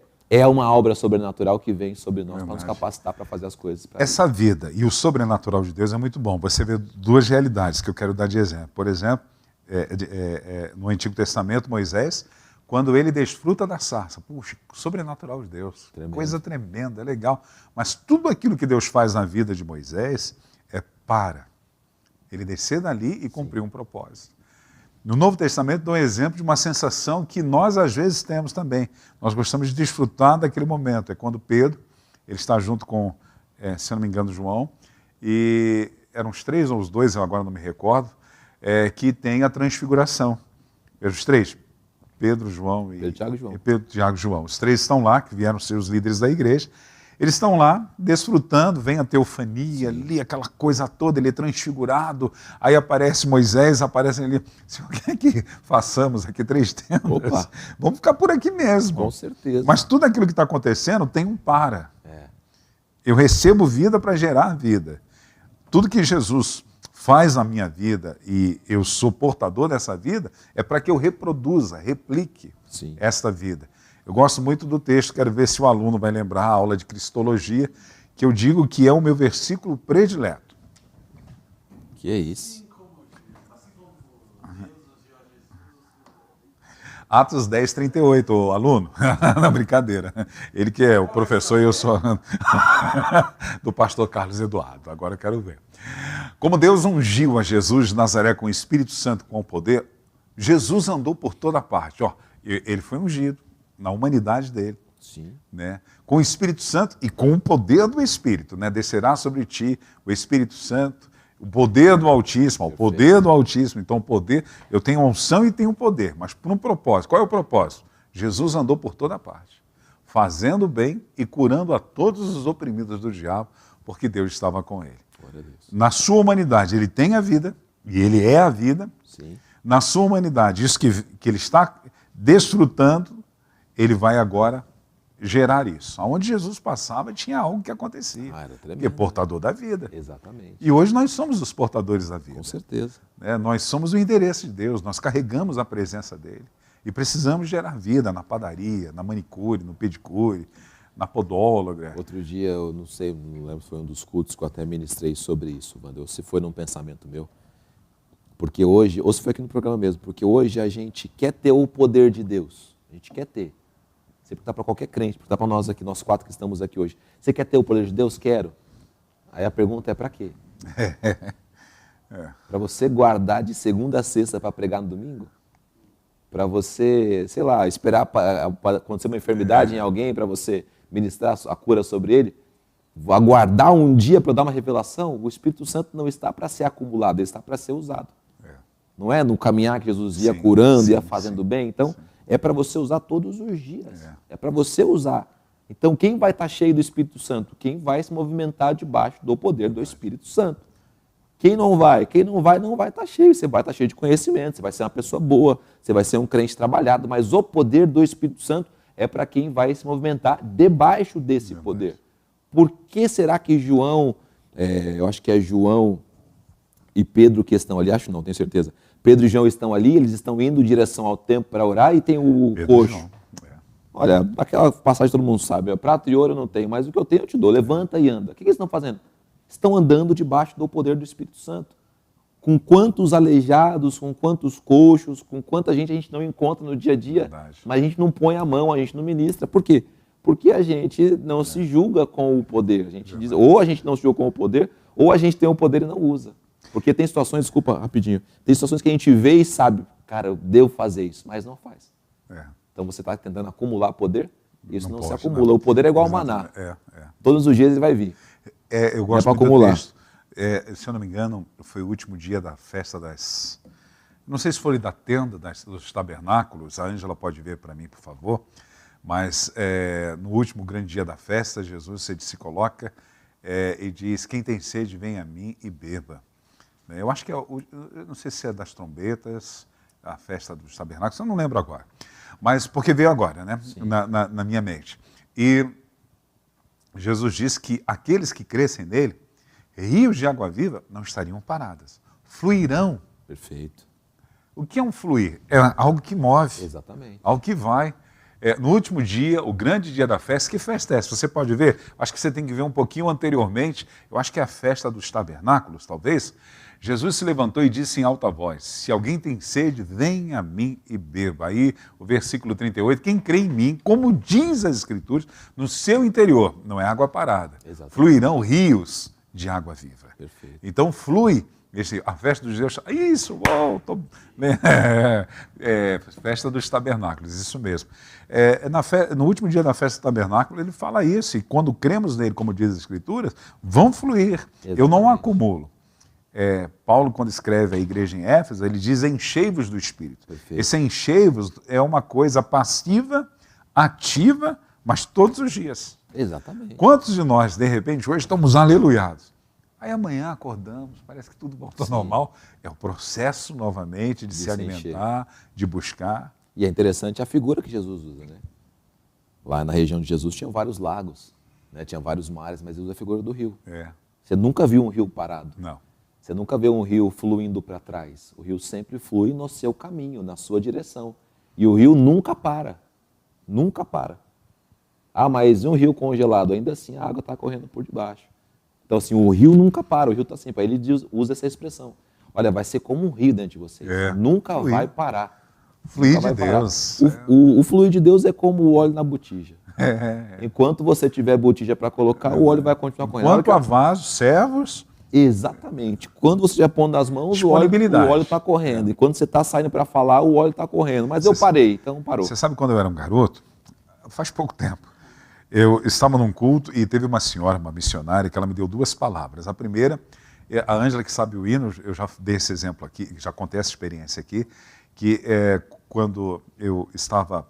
uma obra sobrenatural que vem sobre nós para nos capacitar para fazer as coisas. Essa vida e o sobrenatural de Deus é muito bom. Você vê duas realidades que eu quero dar de exemplo. Por exemplo, no Antigo Testamento, Moisés, quando ele desfruta da sarça, puxa, sobrenatural de Deus, Tremendo. Coisa tremenda, é legal. Mas tudo aquilo que Deus faz na vida de Moisés é para ele descer dali e cumprir um propósito. No Novo Testamento dá um exemplo de uma sensação que nós às vezes temos também. Nós gostamos de desfrutar daquele momento. É quando Pedro, ele está junto com, se não me engano, João, e eram os três ou os dois, eu agora não me recordo, que tem a transfiguração. Os três, Pedro, João e Pedro, Tiago e João. Os três estão lá, que vieram ser os líderes da igreja. Eles estão lá, desfrutando, vem a teofania ali, aquela coisa toda, ele é transfigurado, aí aparece Moisés, aparece ali, o que é que façamos aqui 3 tendas? Opa. Vamos ficar por aqui mesmo. Com certeza. Mas tudo aquilo que está acontecendo tem um para. Eu recebo vida para gerar vida. Tudo que Jesus faz na minha vida e eu sou portador dessa vida, é para que eu reproduza, replique esta vida. Eu gosto muito do texto, quero ver se o aluno vai lembrar a aula de Cristologia, que eu digo que é o meu versículo predileto. Que é isso? Atos 10, 38, o aluno. Não, brincadeira. Ele que é o professor e eu sou do pastor Carlos Eduardo. Agora eu quero ver. Como Deus ungiu a Jesus de Nazaré com o Espírito Santo com o poder, Jesus andou por toda parte. Ele foi ungido na humanidade dele. Sim. Né? Com o Espírito Santo e com o poder do Espírito. Né? Descerá sobre ti o Espírito Santo, o poder do Altíssimo, o poder do Altíssimo. Então, o poder, eu tenho unção e tenho poder, mas por um propósito. Qual é o propósito? Jesus andou por toda parte, fazendo bem e curando a todos os oprimidos do diabo, porque Deus estava com ele. Glória a Deus. Na sua humanidade, ele tem a vida, e ele é a vida. Sim. Na sua humanidade, isso que ele está desfrutando, ele vai agora gerar isso. Aonde Jesus passava, tinha algo que acontecia. Que é portador da vida. Exatamente. E hoje nós somos os portadores da vida. Com certeza. Nós somos o endereço de Deus, nós carregamos a presença dele. E precisamos gerar vida na padaria, na manicure, no pedicure, na podóloga. Outro dia, eu não sei, não lembro se foi um dos cultos que eu até ministrei sobre isso, Wander, ou se foi num pensamento meu. Porque hoje, ou se foi aqui no programa mesmo, porque hoje a gente quer ter o poder de Deus. A gente quer ter. Você perguntar para qualquer crente, perguntar para nós aqui, nós 4 que estamos aqui hoje. Você quer ter o poder de Deus? Quero. Aí a pergunta é para quê? Para você guardar de segunda a sexta para pregar no domingo? Para você, sei lá, esperar para acontecer uma enfermidade em alguém, para você ministrar a cura sobre ele? Aguardar um dia para dar uma revelação? O Espírito Santo não está para ser acumulado, ele está para ser usado. Não é no caminhar que Jesus ia curando, ia fazendo bem? Então, é para você usar todos os dias. É para você usar. Então, quem vai estar cheio do Espírito Santo? Quem vai se movimentar debaixo do poder do Espírito Santo. Quem não vai não vai estar cheio. Você vai estar cheio de conhecimento, você vai ser uma pessoa boa, você vai ser um crente trabalhado, mas o poder do Espírito Santo é para quem vai se movimentar debaixo desse poder. Por que será que João, eu acho que é João e Pedro que estão ali, acho não, tenho certeza. Pedro e João estão ali, eles estão indo em direção ao templo para orar e tem o coxo. Olha, aquela passagem todo mundo sabe, prato e ouro eu não tenho, mas o que eu tenho eu te dou, levanta e anda. O que eles estão fazendo? Estão andando debaixo do poder do Espírito Santo. com quantos aleijados, com quantos coxos, com quanta gente a gente não encontra no dia a dia, Verdade. mas a gente não põe a mão, a gente não ministra. Por quê? Porque a gente não se julga com o poder. A gente diz, ou a gente não se julga com o poder, ou a gente tem o poder e não usa. Porque tem situações, desculpa, rapidinho, tem situações que a gente vê e sabe, cara, eu devo fazer isso, mas não faz. É. Então você está tentando acumular poder, isso não se pode, acumula. não. O poder é igual ao maná. É. Todos os dias ele vai vir. Eu gosto pra muito acumular. do texto. Se eu não me engano, foi o último dia da festa das... Não sei se foi da tenda, dos tabernáculos, a Ângela pode ver para mim, por favor, mas no último grande dia da festa, Jesus se coloca e diz, quem tem sede, vem a mim e beba. Eu acho que eu não sei se é das trombetas, a festa dos tabernáculos, eu não lembro agora. Mas porque veio agora, né? Na minha mente. E Jesus disse que aqueles que crescem nele, rios de água viva não estariam paradas, fluirão. Perfeito. O que é um fluir? É algo que move, Exatamente. algo que vai. No último dia, o grande dia da festa, que festa é essa? Você pode ver, acho que você tem que ver um pouquinho anteriormente, eu acho que é a festa dos tabernáculos, talvez. Jesus se levantou e disse em alta voz, se alguém tem sede, venha a mim e beba. Aí o versículo 38, quem crê em mim, como diz as Escrituras, no seu interior, não é água parada, Exatamente. fluirão rios de água viva. Perfeito. Então flui, a festa dos judeus, isso, festa dos tabernáculos, isso mesmo. No último dia da festa do tabernáculo, ele fala isso, e quando cremos nele, como diz as Escrituras, vão fluir. Exatamente. Eu não acumulo. Paulo, quando escreve a igreja em Éfeso, ele diz enchei-vos do Espírito. Perfeito. Esse enchei-vos é uma coisa passiva, ativa, mas todos os dias. Exatamente. Quantos de nós, de repente, hoje estamos aleluiados? Aí amanhã acordamos, parece que tudo volta ao normal. É o processo, novamente, de se alimentar, de buscar. E é interessante a figura que Jesus usa, né? Lá na região de Jesus tinha vários lagos, né? Tinha vários mares, mas ele usa a figura do rio. Você nunca viu um rio parado. Não. Você nunca vê um rio fluindo para trás. O rio sempre flui no seu caminho, na sua direção. E o rio nunca para. Nunca para. Ah, mas um rio congelado, ainda assim a água está correndo por debaixo. Então, assim, o rio nunca para, o rio está sempre. Aí ele usa essa expressão. Olha, vai ser como um rio dentro de vocês. Nunca Fluir. vai parar. Fluir Nunca de vai parar. Deus. O fluir de Deus é como o óleo na botija. Enquanto você tiver botija para colocar, o óleo vai continuar correndo. Quanto a vasos, servos... Exatamente. Quando você já põe nas mãos, o óleo está correndo. E quando você está saindo para falar, o óleo está correndo. Mas eu parei, então parou. Você sabe quando eu era um garoto? Faz pouco tempo. Eu estava num culto e teve uma senhora, uma missionária, que ela me deu duas palavras. A primeira, a Ângela que sabe o hino, eu já dei esse exemplo aqui, já contei essa experiência aqui, que quando eu estava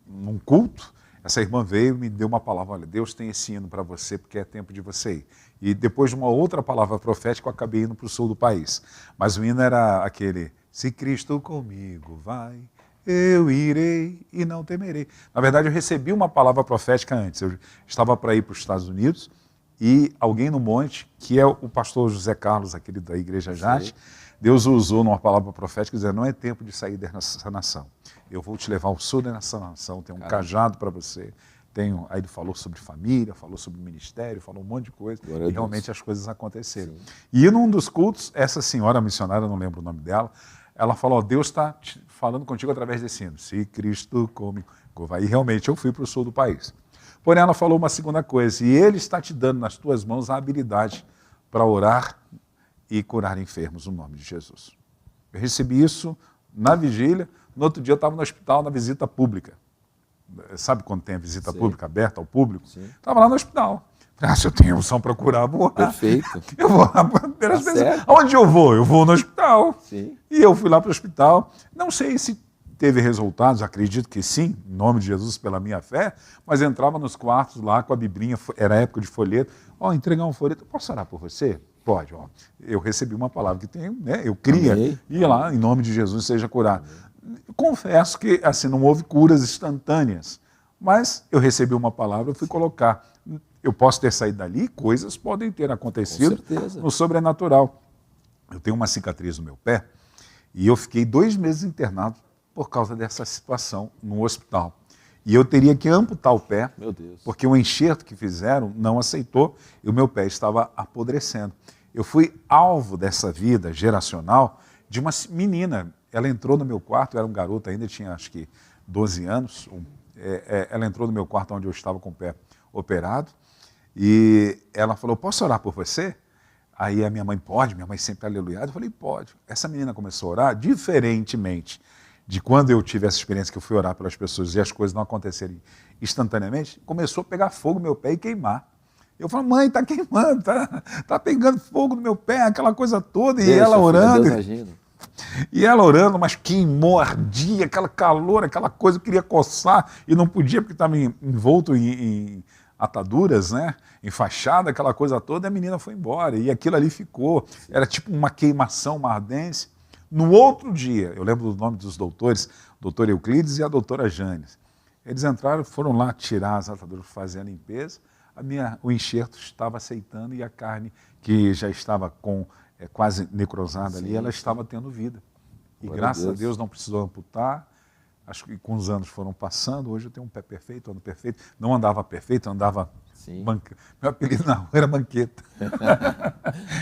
num culto, essa irmã veio e me deu uma palavra, olha, Deus tem esse hino para você porque é tempo de você ir. E depois de uma outra palavra profética, eu acabei indo para o sul do país. Mas o hino era aquele, se Cristo comigo vai, eu irei e não temerei. Na verdade, eu recebi uma palavra profética antes. Eu estava para ir para os Estados Unidos e alguém no monte, que é o pastor José Carlos, aquele da Igreja Jate, Deus o usou numa palavra profética, dizendo, não é tempo de sair dessa nação. Eu vou te levar ao sul dessa nação, tem um cajado para você. Aí ele falou sobre família, falou sobre ministério, falou um monte de coisa. E realmente as coisas aconteceram. Sim. E num dos cultos, essa senhora missionária, não lembro o nome dela, ela falou, Deus está falando contigo através desse hino. Se Cristo comigo vai. E realmente eu fui para o sul do país. Porém, ela falou uma segunda coisa, e Ele está te dando nas tuas mãos a habilidade para orar e curar enfermos no nome de Jesus. Eu recebi isso na vigília, no outro dia eu estava no hospital na visita pública. Sabe quando tem a visita pública aberta ao público? Estava lá no hospital. Se eu tenho unção para curar, vou lá. Perfeito. Eu vou lá. Aonde eu vou? Eu vou no hospital. Sim. E eu fui lá para o hospital. Não sei se teve resultados, acredito que sim, em nome de Jesus, pela minha fé, mas entrava nos quartos lá com a biblinha, era época de folheto. Entregar um folheto, posso orar por você? Pode. Eu recebi uma palavra que tem, né? Eu cria, ia lá, em nome de Jesus, seja curado. Confesso que assim não houve curas instantâneas, mas eu recebi uma palavra, eu fui colocar. Eu posso ter saído dali, coisas podem ter acontecido no sobrenatural. Eu tenho uma cicatriz no meu pé e eu fiquei 2 meses internado por causa dessa situação no hospital. E eu teria que amputar o pé, porque o enxerto que fizeram não aceitou e o meu pé estava apodrecendo. eu fui alvo dessa vida geracional de uma menina. Ela entrou no meu quarto, eu era um garoto ainda, tinha acho que 12 anos. Ela entrou no meu quarto onde eu estava com o pé operado e ela falou, posso orar por você? Aí a minha mãe pode, minha mãe sempre aleluiada. Eu falei, pode. Essa menina começou a orar, diferentemente de quando eu tive essa experiência que eu fui orar pelas pessoas e as coisas não acontecerem instantaneamente, começou a pegar fogo no meu pé e queimar. Eu falei, mãe, está queimando, tá pegando fogo no meu pé, aquela coisa toda, e ela orando. Deus agindo. E ela orando, mas queimou, ardia, aquela calor, aquela coisa, eu queria coçar e não podia porque estava envolto em ataduras, né? Enfaixada, aquela coisa toda, e a menina foi embora. E aquilo ali ficou, era tipo uma queimação, uma ardência. No outro dia, eu lembro do nome dos doutores, o doutor Euclides e a doutora Janes. Eles entraram, foram lá tirar as ataduras, fazer a limpeza. O enxerto estava aceitando e a carne, que já estava com quase necrosada ali, ela estava tendo vida. E graças a Deus não precisou amputar. Acho que com os anos foram passando. Hoje eu tenho um pé perfeito, ando perfeito. Não andava perfeito, andava... Meu apelido na rua era Banqueta.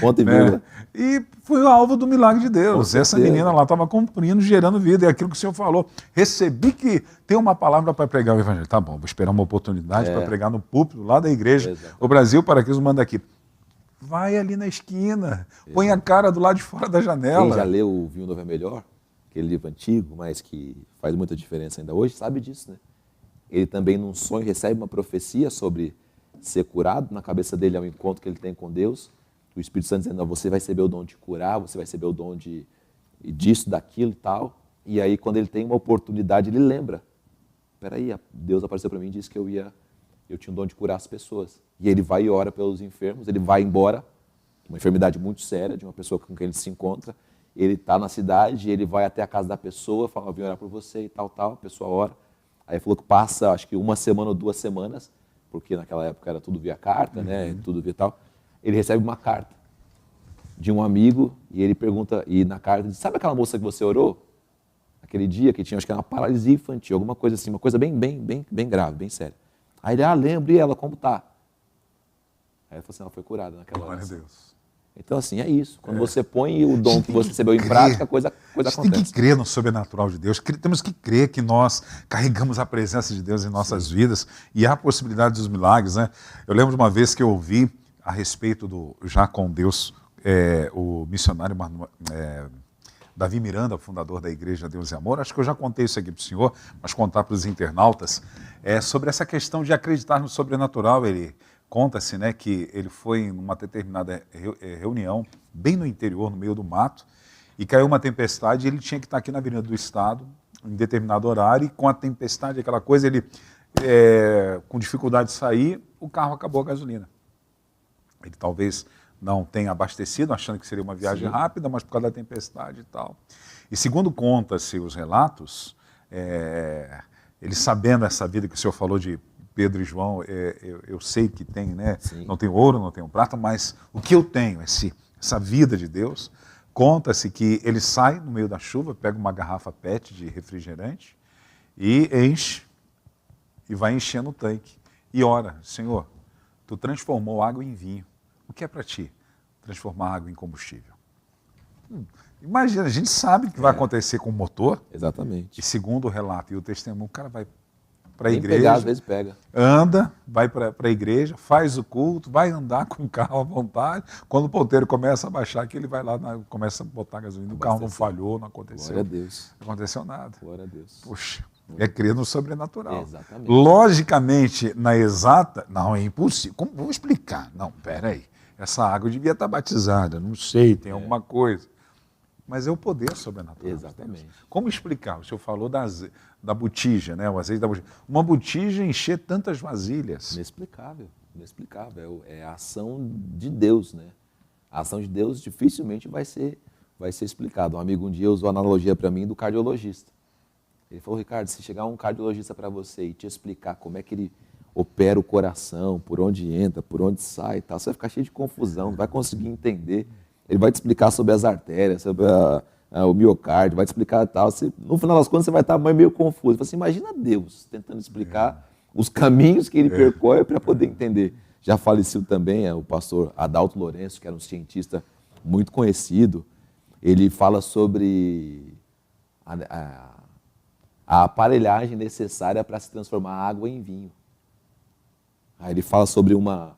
Ponto e vírgula. E fui o alvo do milagre de Deus. Essa menina lá estava cumprindo, gerando vida. É aquilo que o Senhor falou. Recebi que tem uma palavra para pregar o Evangelho. Tá bom, vou esperar uma oportunidade para pregar no púlpito lá da igreja. Exato. O Brasil para Cristo manda aqui. Vai ali na esquina, põe a cara do lado de fora da janela. Quem já leu o Vinho Novo é Melhor, aquele livro antigo, mas que faz muita diferença ainda hoje, sabe disso, né? Ele também, num sonho, recebe uma profecia sobre ser curado. Na cabeça dele é um encontro que ele tem com Deus. O Espírito Santo dizendo, não, você vai receber o dom de curar, você vai receber o dom disso, daquilo e tal. E aí, quando ele tem uma oportunidade, ele lembra. Peraí, Deus apareceu para mim e disse que eu tinha o dom de curar as pessoas. E ele vai e ora pelos enfermos, ele vai embora, uma enfermidade muito séria, de uma pessoa com quem ele se encontra. Ele está na cidade, ele vai até a casa da pessoa, fala, eu vim orar por você e tal, a pessoa ora. Aí falou que passa, acho que 1 semana ou 2 semanas, porque naquela época era tudo via carta, né, tudo via tal. Ele recebe uma carta de um amigo e ele pergunta, e na carta diz, sabe aquela moça que você orou? Aquele dia que tinha, acho que era uma paralisia infantil, alguma coisa assim, uma coisa bem grave, bem séria. Aí ele, lembro, e ela, como tá? Aí ele falou assim, ela foi curada naquela hora. Glória a Deus. Então, assim, é isso. Quando você põe o dom que você recebeu em prática, a coisa acontece. Tem que crer no sobrenatural de Deus. Temos que crer que nós carregamos a presença de Deus em nossas vidas e há a possibilidade dos milagres, né? Eu lembro de uma vez que eu ouvi a respeito do Já com Deus, o missionário Davi Miranda, fundador da Igreja Deus e Amor. Acho que eu já contei isso aqui para o senhor, mas contar para os internautas, sobre essa questão de acreditar no sobrenatural. Ele conta-se, né, que ele foi em uma determinada reunião, bem no interior, no meio do mato, e caiu uma tempestade e ele tinha que estar aqui na Avenida do Estado, em determinado horário, e com a tempestade, aquela coisa, ele, com dificuldade de sair, o carro acabou a gasolina. Ele talvez não tenha abastecido, achando que seria uma viagem rápida, mas por causa da tempestade e tal. E segundo conta-se os relatos, ele sabendo essa vida que o senhor falou de Pedro e João, eu sei que tem, né? Não tenho ouro, não tenho prata, mas o que eu tenho, essa vida de Deus, conta-se que ele sai no meio da chuva, pega uma garrafa PET de refrigerante e enche, e vai enchendo o tanque. E ora, Senhor, Tu transformou água em vinho. O que é para Ti transformar água em combustível? Imagina, a gente sabe o que vai acontecer com o motor. Exatamente. E segundo o relato e o testemunho, o cara vai para a igreja, pegar, às vezes pega. Anda, vai para a igreja, faz o culto, vai andar com o carro à vontade. Quando o ponteiro começa a baixar, que ele vai lá, começa a botar gasolina, o carro não falhou, não aconteceu. Glória a Deus. Não aconteceu nada. Glória a Deus. Poxa, é crer no sobrenatural. Exatamente. Logicamente, na exata, não, é impossível. Como vou explicar? Não, peraí, essa água devia estar batizada, não sei, tem alguma coisa. Mas é o poder sobrenatural. Exatamente. Como explicar? O senhor falou da botija, né? O azeite da botija. Uma botija encher tantas vasilhas. Inexplicável, inexplicável. É a ação de Deus, né? A ação de Deus dificilmente vai ser explicada. Um amigo um dia usou a analogia para mim do cardiologista. Ele falou, Ricardo, se chegar um cardiologista para você e te explicar como é que ele opera o coração, por onde entra, por onde sai e tal, você vai ficar cheio de confusão, não vai conseguir entender. Ele vai te explicar sobre as artérias, sobre o miocárdio, vai te explicar tal. No final das contas, você vai estar meio confuso. Você imagina Deus tentando explicar os caminhos que ele percorre para poder entender. já falecido também, é o pastor Adalto Lourenço, que era um cientista muito conhecido. Ele fala sobre a aparelhagem necessária para se transformar água em vinho. Aí ele fala sobre uma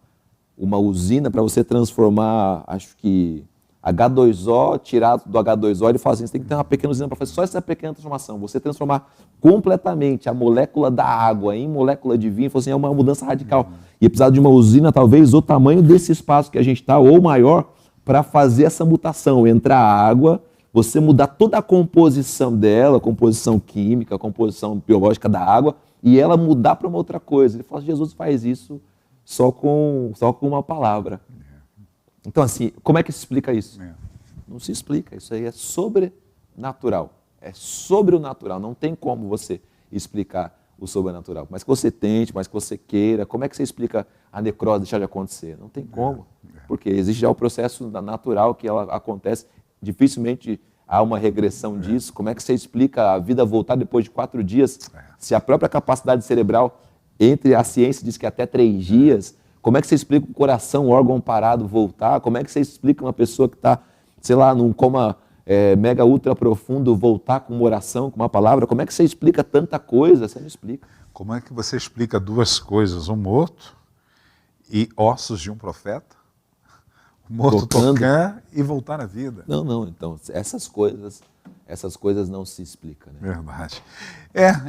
usina para você transformar, acho que H2O, tirar do H2O, ele fala assim, você tem que ter uma pequena usina para fazer só essa pequena transformação. Você transformar completamente a molécula da água em molécula de vinho, assim, é uma mudança radical. E precisar de uma usina, talvez, o tamanho desse espaço que a gente está, ou maior, para fazer essa mutação. Entrar água, você mudar toda a composição dela, a composição química, a composição biológica da água, e ela mudar para uma outra coisa. Ele fala, Jesus faz isso só com uma palavra. Então, assim, como é que se explica isso? Não se explica, isso aí é sobrenatural. É sobre o natural, não tem como você explicar o sobrenatural. Mas que você tente, mas que você queira, como é que você explica a necrose deixar de acontecer? Não tem como, porque existe já o processo natural que ela acontece, dificilmente há uma regressão disso. Como é que você explica a vida voltar depois de 4 dias, se a própria capacidade cerebral, entre a ciência diz que até 3 dias, como é que você explica o coração, o órgão parado voltar? Como é que você explica uma pessoa que está, sei lá, num coma mega ultra profundo voltar com uma oração, com uma palavra? Como é que você explica tanta coisa? Você não explica. Como é que você explica 2 coisas? Um morto e ossos de um profeta? O morto tocar e voltar à vida. Não. Então, essas coisas não se explicam. Né? Verdade.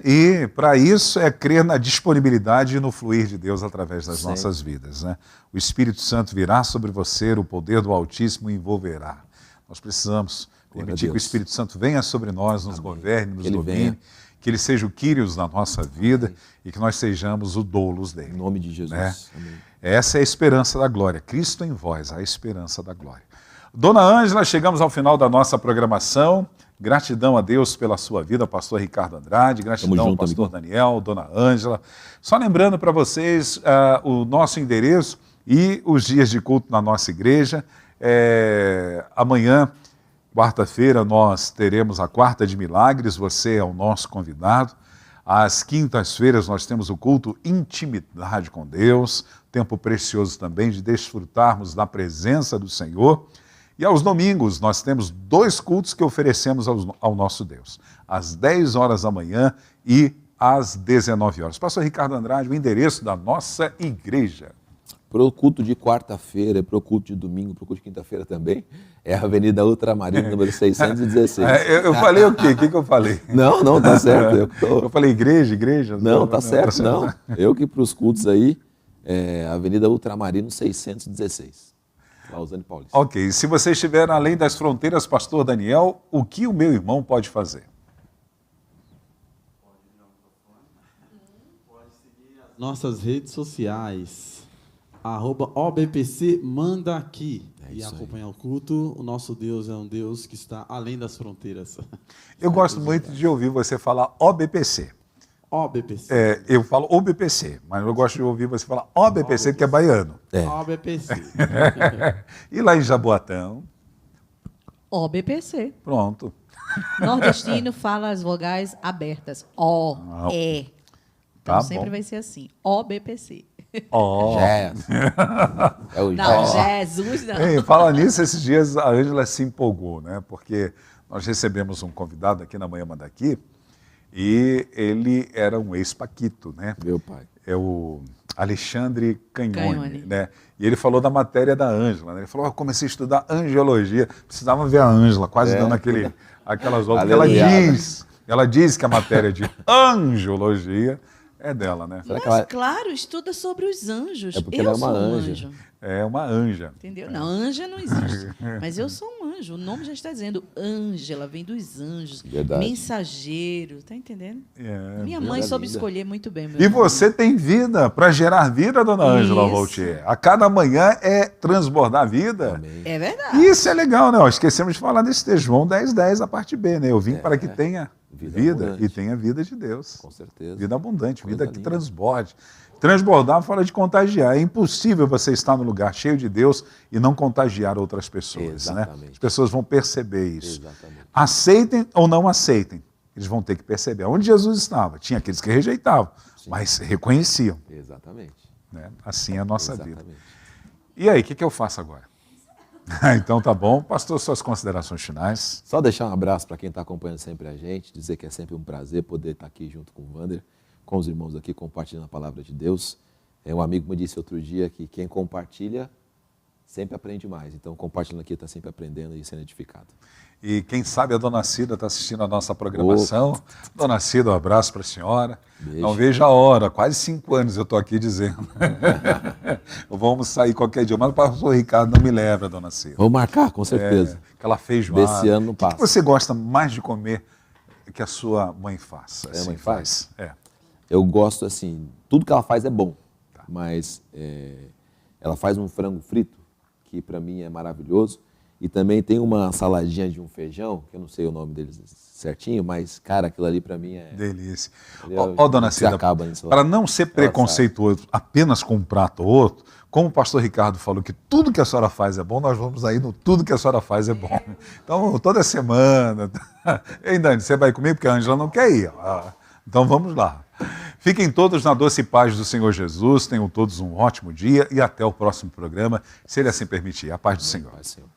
E para isso é crer na disponibilidade e no fluir de Deus através das nossas vidas. Né? O Espírito Santo virá sobre você, o poder do Altíssimo o envolverá. Nós precisamos permitir que o Espírito Santo venha sobre nós, nos governe, nos domine, que Ele seja o Quírios na nossa vida e que nós sejamos o doulos dele. Em nome de Jesus. Né? Amém. Essa é a esperança da glória. Cristo em vós, a esperança da glória. Dona Ângela, chegamos ao final da nossa programação. Gratidão a Deus pela sua vida, pastor Ricardo Andrade. Gratidão ao pastor Daniel, Dona Ângela. Só lembrando para vocês o nosso endereço e os dias de culto na nossa igreja. Amanhã, quarta-feira, nós teremos a Quarta de Milagres. Você é o nosso convidado. Às quintas-feiras nós temos o culto Intimidade com Deus, tempo precioso também de desfrutarmos da presença do Senhor. E aos domingos nós temos 2 cultos que oferecemos ao nosso Deus, às 10 horas da manhã e às 19 horas. Pastor Ricardo Andrade, o endereço da nossa igreja. Para o culto de quarta-feira, para o culto de domingo, para o culto de quinta-feira também, é a Avenida Ultramarino, número 616. Eu falei o quê? O que eu falei? Não, tá certo. Eu falei igreja? Não, tá certo. Eu que para os cultos aí, Avenida Ultramarino 616, Lausanne Paulista. Ok, se você estiver além das fronteiras, pastor Daniel, o que o meu irmão pode fazer? Pode seguir as nossas redes sociais. @OBPC manda aqui e acompanhar o culto. O nosso Deus é um Deus que está além das fronteiras. Eu gosto muito de ouvir você falar OBPC. OBPC. Eu falo OBPC, mas eu gosto de ouvir você falar OBPC, que é baiano. OBPC. E lá em Jaboatão? OBPC. Pronto. Nordestino fala as vogais abertas. O, E. Então Tá sempre bom. vai ser assim. OBPC. Não, Jesus não. Ei, fala nisso, esses dias a Ângela se empolgou, né? Porque nós recebemos um convidado aqui na Manhã Manda Aqui e ele era um ex-paquito, né? Meu pai. É o Alexandre Canhone, né? E ele falou da matéria da Ângela, né? Ele falou, eu comecei a estudar angiologia, precisava ver a Ângela quase dando aquelas voltas. Ela diz que a matéria de angiologia é dela, né? Mas, claro, estuda sobre os anjos. É porque ela é uma sou um anja. anjo. É uma anja. Entendeu? Não, anja não existe. Mas eu sou um anjo. O nome já está dizendo. Ângela vem dos anjos. Verdade. Mensageiro. Tá entendendo? Minha mãe vida soube linda. escolher muito bem. Meu E irmão. você tem vida para gerar vida, dona Ângela Isso. Voltier. A cada manhã é transbordar vida. Amém. É verdade. E isso é legal, né? Ó, esquecemos de falar desse texto, João 10:10, a parte B, né? Eu vim para que tenha vida abundante. e tenha vida de Deus. Com certeza. Vida abundante, Coisa vida que linda. transborde. Transbordar fora de contagiar. É impossível você estar no lugar cheio de Deus e não contagiar outras pessoas. Né? Exatamente. As pessoas vão perceber isso. Exatamente. Aceitem ou não aceitem, eles vão ter que perceber. Onde Jesus estava, tinha aqueles que rejeitavam, mas reconheciam. Exatamente. né? Assim é a nossa vida. Exatamente. E aí, o que eu faço agora? Então tá bom. Pastor, suas considerações finais. Só deixar um abraço para quem está acompanhando sempre a gente, dizer que é sempre um prazer poder estar aqui junto com o Wander, com os irmãos aqui compartilhando a palavra de Deus. Um amigo me disse outro dia que quem compartilha sempre aprende mais. Então, compartilhando aqui está sempre aprendendo e sendo edificado. E quem sabe a Dona Cida está assistindo a nossa programação. Dona Cida, um abraço para a senhora. Beijo. Não vejo a hora, quase 5 anos eu estou aqui dizendo. Vamos sair qualquer dia, mas o pastor Ricardo não me leva, Dona Cida. Vamos marcar, com certeza. Aquela feijoada. Desse ano não O passa. que você gosta mais de comer que a sua mãe faz? A mãe faz? É. Eu gosto, assim, tudo que ela faz é bom, mas ela faz um frango frito, que para mim é maravilhoso, e também tem uma saladinha de um feijão, que eu não sei o nome deles certinho, mas, cara, aquilo ali para mim é... Delícia. Entendeu? Ó, Dona Você Cida, acaba nisso lá. para não ser preconceituoso apenas com um prato ou outro, como o pastor Ricardo falou que tudo que a senhora faz é bom, nós vamos aí no tudo que a senhora faz é bom. Então, toda semana... Ei, Dani, você vai comigo? Porque a Ângela não quer ir. Então, vamos lá. Fiquem todos na doce paz do Senhor Jesus, tenham todos um ótimo dia e até o próximo programa, se Ele assim permitir. A paz do Senhor. Senhor.